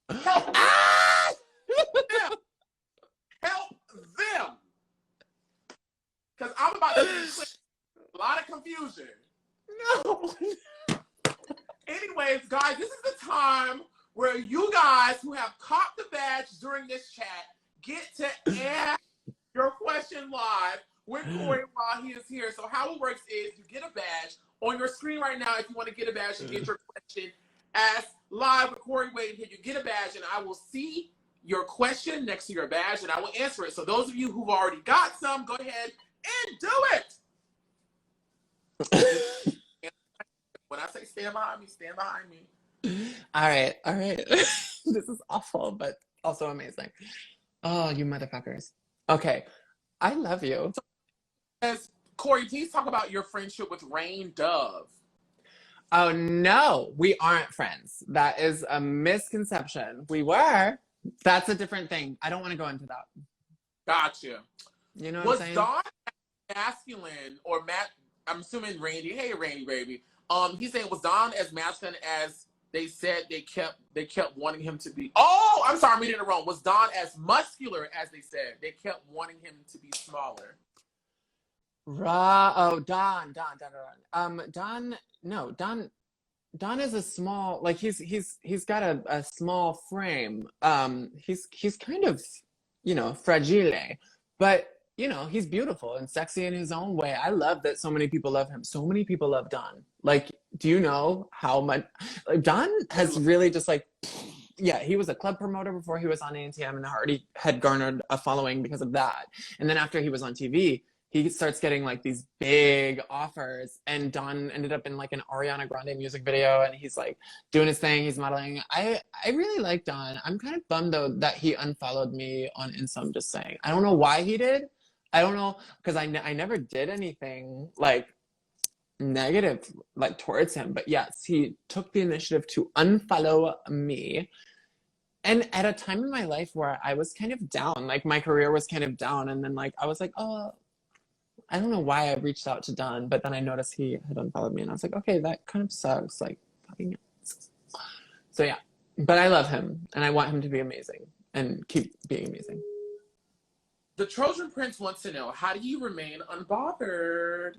Help them. Help them. Because I'm about to a lot of confusion. No. Anyways, guys, this is the time where you guys who have caught the badge during this chat get to ask your question live with Cory while he is here. So how it works is you get a badge on your screen right now. If you want to get a badge and get your question asked live with Cory Wade here, you get a badge and I will see your question next to your badge and I will answer it. So those of you who've already got some, go ahead and do it. When I say stand behind me, stand behind me. All right. This is awful, but also amazing. Oh, you motherfuckers. Okay. I love you. As Cory, please talk about your friendship with Rain Dove. Oh no, we aren't friends. That is a misconception. We were. That's a different thing. I don't want to go into that. Gotcha. You know what I'm saying? Was Don masculine or Matt? I'm assuming Randy. Hey, Randy, baby. He's saying, was Don as masculine as they said they kept wanting him to be? Oh, I'm sorry, I'm reading it wrong. Was Don as muscular as they said they kept wanting him to be smaller? Don. Don is a small, like he's got a small frame. He's kind of, fragile, but he's beautiful and sexy in his own way. I love that so many people love him. So many people love Don. Like, do you know how much, like, Don has really just like, yeah, he was a club promoter before he was on ANTM and already had garnered a following because of that. And then after he was on TV, he starts getting like these big offers, and Don ended up in like an Ariana Grande music video, and he's like doing his thing. He's modeling. I really like Don. I'm kind of bummed though that he unfollowed me on Insta. I'm just saying. I don't know why he did. I don't know, because I never did anything like negative like towards him. But yes, he took the initiative to unfollow me. And at a time in my life where I was kind of down, like my career was kind of down, and then like I was like, oh, I don't know why I reached out to Don, but then I noticed he had unfollowed me, and I was like, okay, that kind of sucks. Like, fucking. So yeah, but I love him, and I want him to be amazing and keep being amazing. The Trojan Prince wants to know, how do you remain unbothered?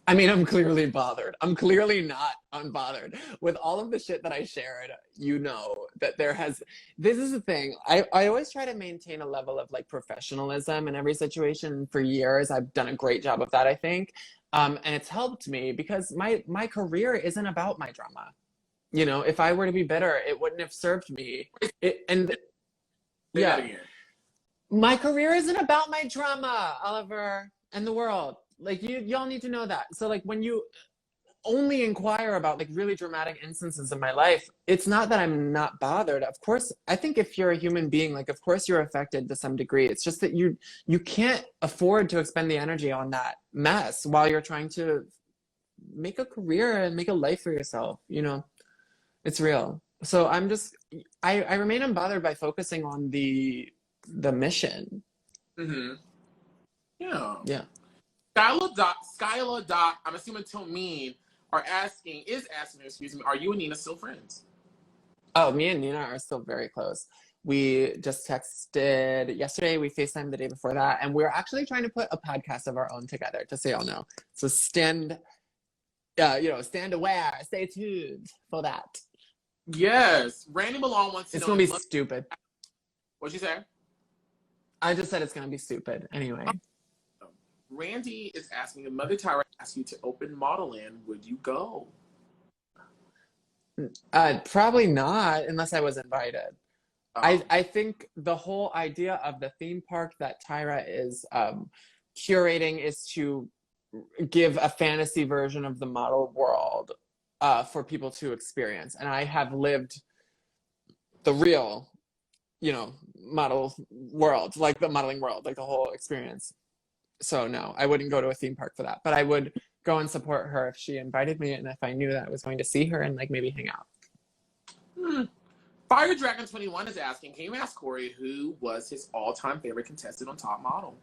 I mean, I'm clearly bothered. I'm clearly not unbothered. With all of the shit that I shared, you know that this is the thing. I always try to maintain a level of like professionalism in every situation. For years, I've done a great job of that, I think. And it's helped me because my career isn't about my drama. You know, if I were to be bitter, it wouldn't have served me. Yeah, my career isn't about my drama, Oliver, and the world. Like y'all need to know that. So like when you only inquire about like really dramatic instances in my life, it's not that I'm not bothered. Of course, I think if you're a human being, like of course you're affected to some degree. It's just that you can't afford to expend the energy on that mess while you're trying to make a career and make a life for yourself, you know. It's real. So I remain unbothered by focusing on the mission. Mm-hmm. Yeah. Yeah. Skyla. I'm assuming Tomine is asking, excuse me, are you and Nina still friends? Oh, me and Nina are still very close. We just texted yesterday. We FaceTimed the day before that. And we're actually trying to put a podcast of our own together, just so y'all know. So stand aware, stay tuned for that. Yes. Randy Malone wants to know. It's going to be stupid. What'd you say? I just said it's going to be stupid. Anyway. Randy is asking, if Mother Tyra asked you to open Model Land, would you go? Probably not, unless I was invited. I think the whole idea of the theme park that Tyra is curating is to give a fantasy version of the model world for people to experience. And I have lived the real, model world, like the modeling world, like the whole experience. So no, I wouldn't go to a theme park for that, but I would go and support her if she invited me and if I knew that I was going to see her and like maybe hang out. Fire Dragon 21 is asking, can you ask Cory who was his all-time favorite contestant on Top Model?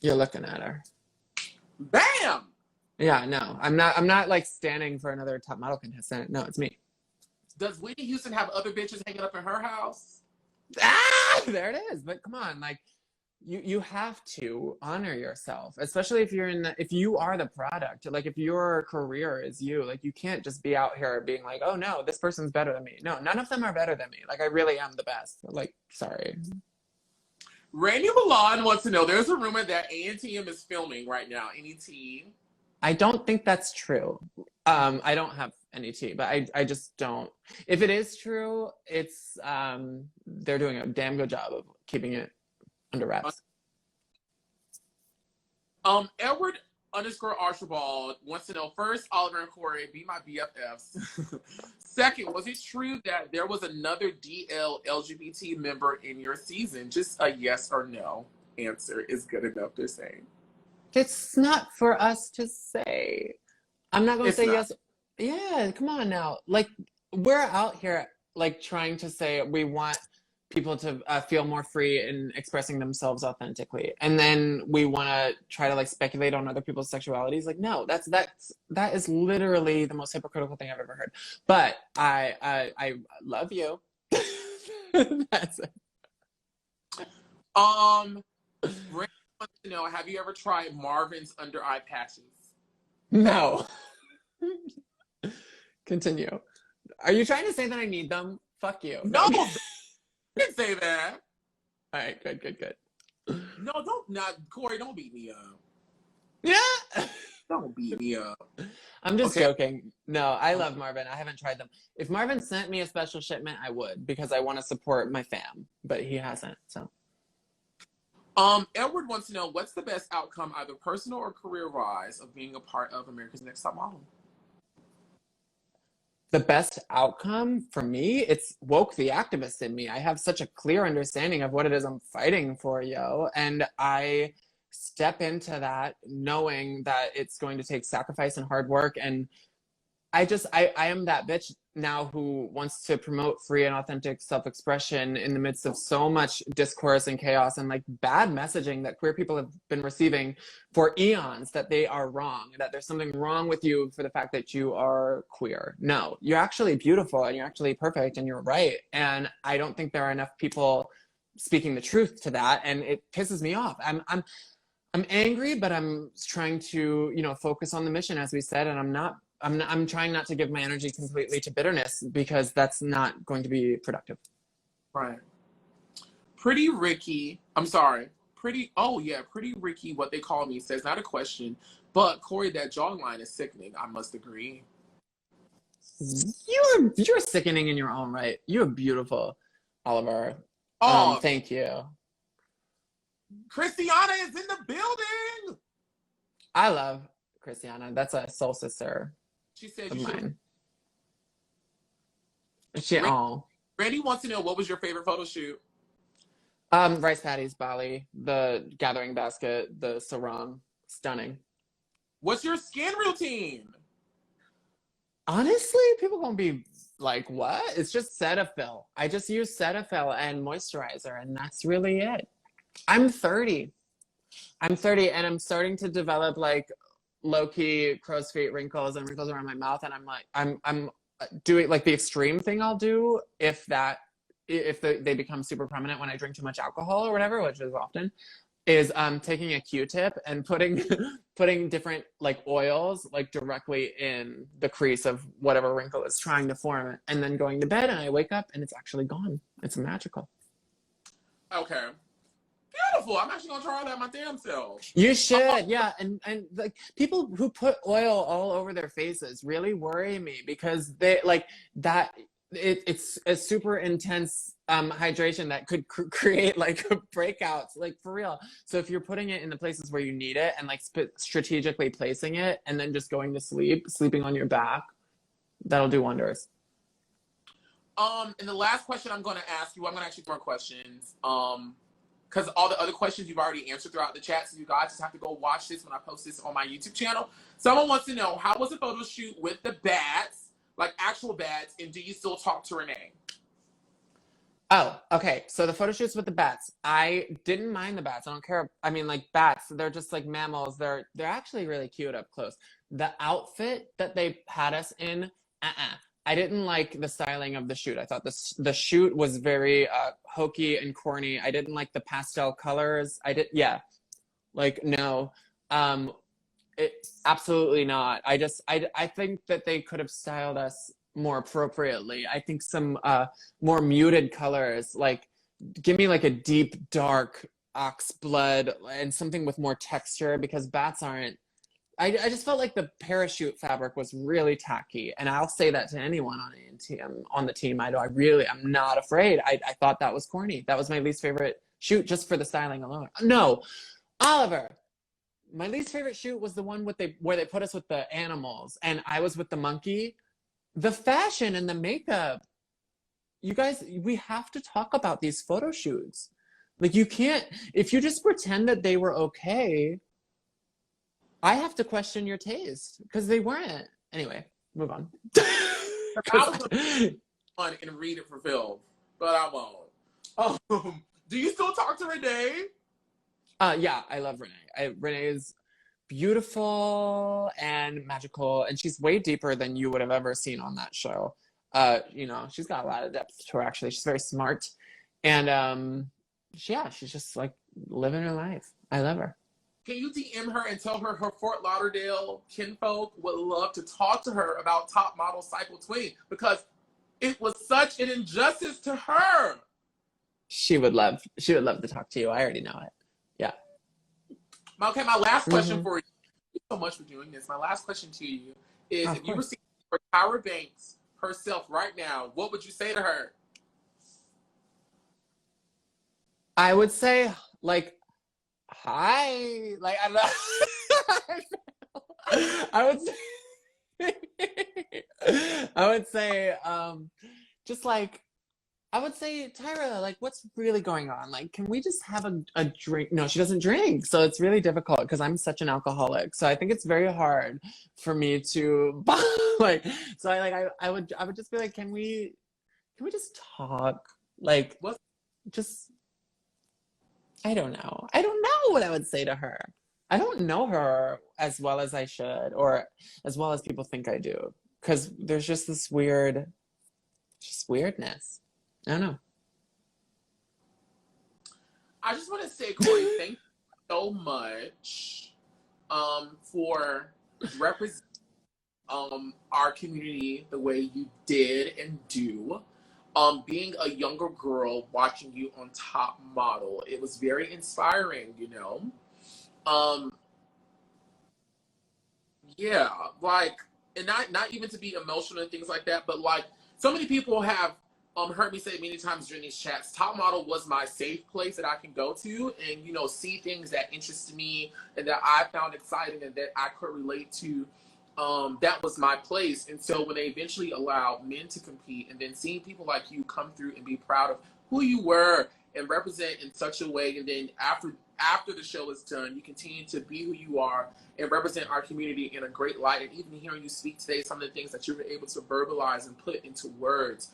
You're looking at her. Bam! Yeah, no, I'm not like standing for another Top Model contestant. No, it's me. Does Whitney Houston have other bitches hanging up in her house? There it is. But come on, like you have to honor yourself, especially if you are the product. Like if your career is you, like you can't just be out here being like, oh no, this person's better than me. No, none of them are better than me. Like I really am the best. Like, sorry. Randy Milan wants to know, there's a rumor that A&TM is filming right now. Any tea? I don't think that's true. I don't have any tea, but I just don't. If it is true, it's they're doing a damn good job of keeping it under wraps. Edward _Archibald wants to know, first, Oliver and Cory, be my BFFs. Second, was it true that there was another DL LGBT member in your season? Just a yes or no answer is good enough, they're saying. It's not for us to say. I'm not going to say yes. Yeah, come on now. Like, we're out here, like, trying to say we want people to feel more free in expressing themselves authentically. And then we want to try to, like, speculate on other people's sexualities. Like, no, that is literally the most hypocritical thing I've ever heard. But I love you. That's it. Brandon wants to know, have you ever tried Marvin's under eye patches? No. Continue. Are you trying to say that I need them? Fuck you. No, I didn't say that. All right, good. No, Cory, don't beat me up. Yeah. Don't beat me up. I'm just joking. No, I love Marvin. I haven't tried them. If Marvin sent me a special shipment, I would, because I want to support my fam, but he hasn't, so. Edward wants to know, what's the best outcome, either personal or career-wise, of being a part of America's Next Top Model? The best outcome for me, it's woke the activist in me. I have such a clear understanding of what it is I'm fighting for, yo. And I step into that knowing that it's going to take sacrifice and hard work. And I am that bitch now who wants to promote free and authentic self-expression in the midst of so much discourse and chaos and like bad messaging that queer people have been receiving for eons, that they are wrong, that there's something wrong with you for the fact that you are queer. No, you're actually beautiful and you're actually perfect and you're right. And I don't think there are enough people speaking the truth to that, and it pisses me off. I'm angry, but I'm trying to, focus on the mission, as we said, and I'm trying not to give my energy completely to bitterness because that's not going to be productive. Right. Pretty Ricky, I'm sorry. Pretty Ricky, what they call me, says, not a question, but Cory, that jawline is sickening. I must agree. You're sickening in your own right. You're beautiful, Oliver. Oh, Thank you. Christiana is in the building. I love Christiana. That's a soul sister She said of you should. mine. Randy wants to know, what was your favorite photo shoot? Rice patties, Bali, the gathering basket, the sarong, stunning. What's your skin routine? Honestly, people gonna be like, what? It's just Cetaphil. I just use Cetaphil and moisturizer, and that's really it. I'm 30 and I'm starting to develop like low-key crow's feet wrinkles and wrinkles around my mouth, and I'm doing like the extreme thing I'll do if they become super prominent when I drink too much alcohol or whatever, which is often, is taking a Q-tip and putting different like oils like directly in the crease of whatever wrinkle is trying to form, and then going to bed, and I wake up and it's actually gone. It's magical. Okay. Beautiful. I'm actually gonna try that my damn self. You should, yeah. And like people who put oil all over their faces really worry me because they like that. It's a super intense hydration that could create like breakouts, like for real. So if you're putting it in the places where you need it and like strategically placing it, and then just going to sleeping on your back, that'll do wonders. And the last question I'm gonna ask you, I'm gonna ask you more questions. Because all the other questions you've already answered throughout the chat, so you guys just have to go watch this when I post this on my YouTube channel. Someone wants to know, how was the photo shoot with the bats, like actual bats, and do you still talk to Renee? Oh, okay. So the photo shoots with the bats, I didn't mind the bats. I don't care. I mean, like bats, they're just like mammals. They're actually really cute up close. The outfit that they had us in, I didn't like the styling of the shoot. I thought the shoot was very hokey and corny. I didn't like the pastel colors. No, absolutely not. I think that they could have styled us more appropriately. I think some more muted colors, like give me like a deep dark ox blood and something with more texture, because bats aren't. I just felt like the parachute fabric was really tacky, and I'll say that to anyone on the team. I'm not afraid. I thought that was corny. That was my least favorite shoot, just for the styling alone. No, Oliver, my least favorite shoot was the one where they put us with the animals, and I was with the monkey. The fashion and the makeup. You guys, we have to talk about these photo shoots. Like, you can't, if you just pretend that they were okay, I have to question your taste because they weren't. Anyway, move on. I was going to read it for Phil, but I won't. Do you still talk to Renee? Yeah, I love Renee. Renee is beautiful and magical, and she's way deeper than you would have ever seen on that show. She's got a lot of depth to her, actually. She's very smart. And she's just like living her life. I love her. Can you DM her and tell her Fort Lauderdale kinfolk would love to talk to her about Top Model Cycle Twin, because it was such an injustice to her. She would love to talk to you. I already know it. Yeah. Okay, my last question for you. Thank you so much for doing this. My last question to you is, if you were seeing for Tyra Banks herself right now, what would you say to her? I would say, like, hi. Like, I don't know. I would say, just like, I would say, Tyra, like, what's really going on? Like, can we just have a drink? No, she doesn't drink. So it's really difficult because I'm such an alcoholic. So I think it's very hard for me to I would just be like, can we just talk? Like, I don't know. I don't know what I would say to her. I don't know her as well as I should, or as well as people think I do. Because there's just this weirdness. I don't know. I just want to say, Cory, thank you so much for representing our community the way you did and do. Being a younger girl watching you on Top Model, it was very inspiring, you know. Um, yeah, like, and not even to be emotional and things like that, but like, so many people have heard me say many times during these chats, Top Model was my safe place that I can go to and, you know, see things that interest me and that I found exciting and that I could relate to. That was my place. And so when they eventually allowed men to compete, and then seeing people like you come through and be proud of who you were and represent in such a way, and then after the show is done, you continue to be who you are and represent our community in a great light. And even hearing you speak today, some of the things that you were able to verbalize and put into words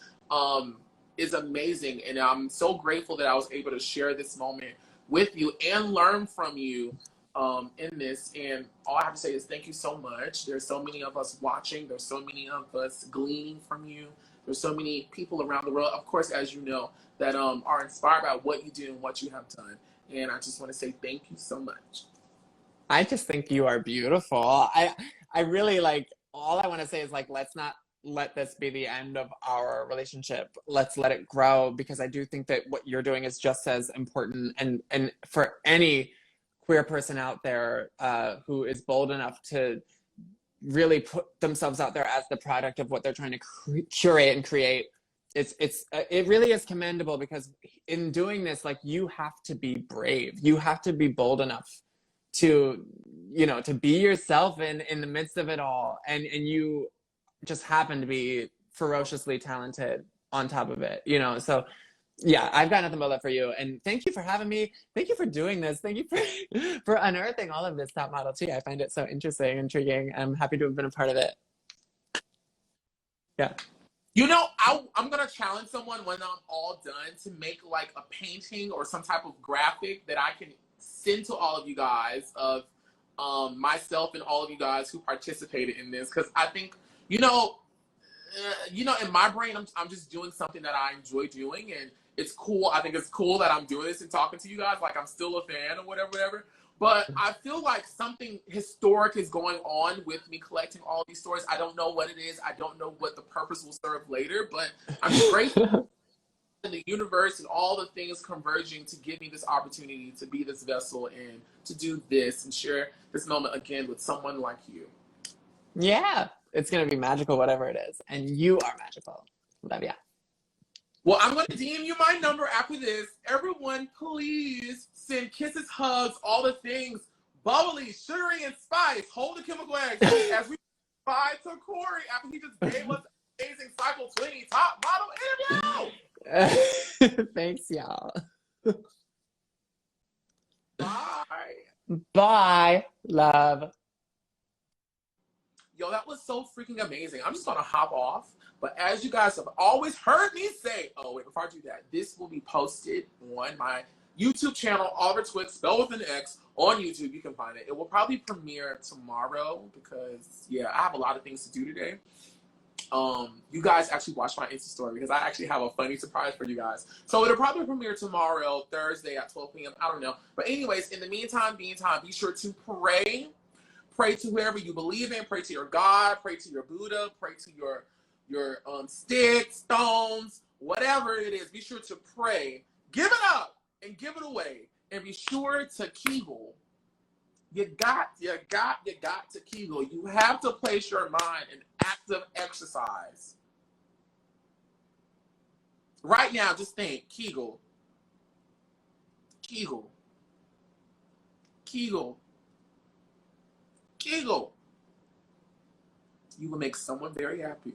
is amazing. And I'm so grateful that I was able to share this moment with you and learn from you in this. And all I have to say is thank you so much. There's so many of us watching. There's so many of us gleaning from you. There's so many people around the world, of course, as you know, that are inspired by what you do and what you have done. And I just want to say thank you so much. I just think you are beautiful. I really like, all I want to say is like, let's not let this be the end of our relationship. Let's let it grow, because I do think that what you're doing is just as important. And for any queer person out there who is bold enough to really put themselves out there as the product of what they're trying to curate and create, it really is commendable, because in doing this, like, you have to be brave. You have to be bold enough to, you know, to be yourself in the midst of it all. And you just happen to be ferociously talented on top of it, you know? So yeah, I've got nothing but love for you. And thank you for having me. Thank you for doing this. Thank you for unearthing all of this Top Model tea. I find it so interesting, intriguing. I'm happy to have been a part of it. Yeah. You know, I'm going to challenge someone when I'm all done to make like a painting or some type of graphic that I can send to all of you guys of myself and all of you guys who participated in this. Because I think, you know, in my brain, I'm just doing something that I enjoy doing, and it's cool. I think it's cool that I'm doing this and talking to you guys. Like, I'm still a fan or whatever. But I feel like something historic is going on with me collecting all these stories. I don't know what it is. I don't know what the purpose will serve later, but I'm grateful in the universe and all the things converging to give me this opportunity to be this vessel and to do this and share this moment again with someone like you. Yeah, it's going to be magical, whatever it is. And you are magical. Love ya. Well, I'm going to DM you my number after this. Everyone, please send kisses, hugs, all the things. Bubbly, sugary, and spice. Hold the chemical eggs as we bye to Cory after he just gave us an amazing Cycle 20 Top Model interview. Thanks, y'all. Bye. Bye. Love. Yo, that was so freaking amazing. I'm just going to hop off. But as you guys have always heard me say, oh, wait, before I do that, this will be posted on my YouTube channel, Oliver Twixt, spelled with an X, on YouTube. You can find it. It will probably premiere tomorrow because, yeah, I have a lot of things to do today. You guys actually watch my Insta story because I actually have a funny surprise for you guys. So it'll probably premiere tomorrow, Thursday at 12 p.m. I don't know. But anyways, in the meantime, be sure to pray. Pray to whoever you believe in. Pray to your God. Pray to your Buddha. Pray to your sticks, stones, whatever it is. Be sure to pray. Give it up and give it away. And be sure to Kegel. You got to Kegel. You have to place your mind in active exercise. Right now, just think, Kegel. Kegel. Kegel. Kegel. You will make someone very happy.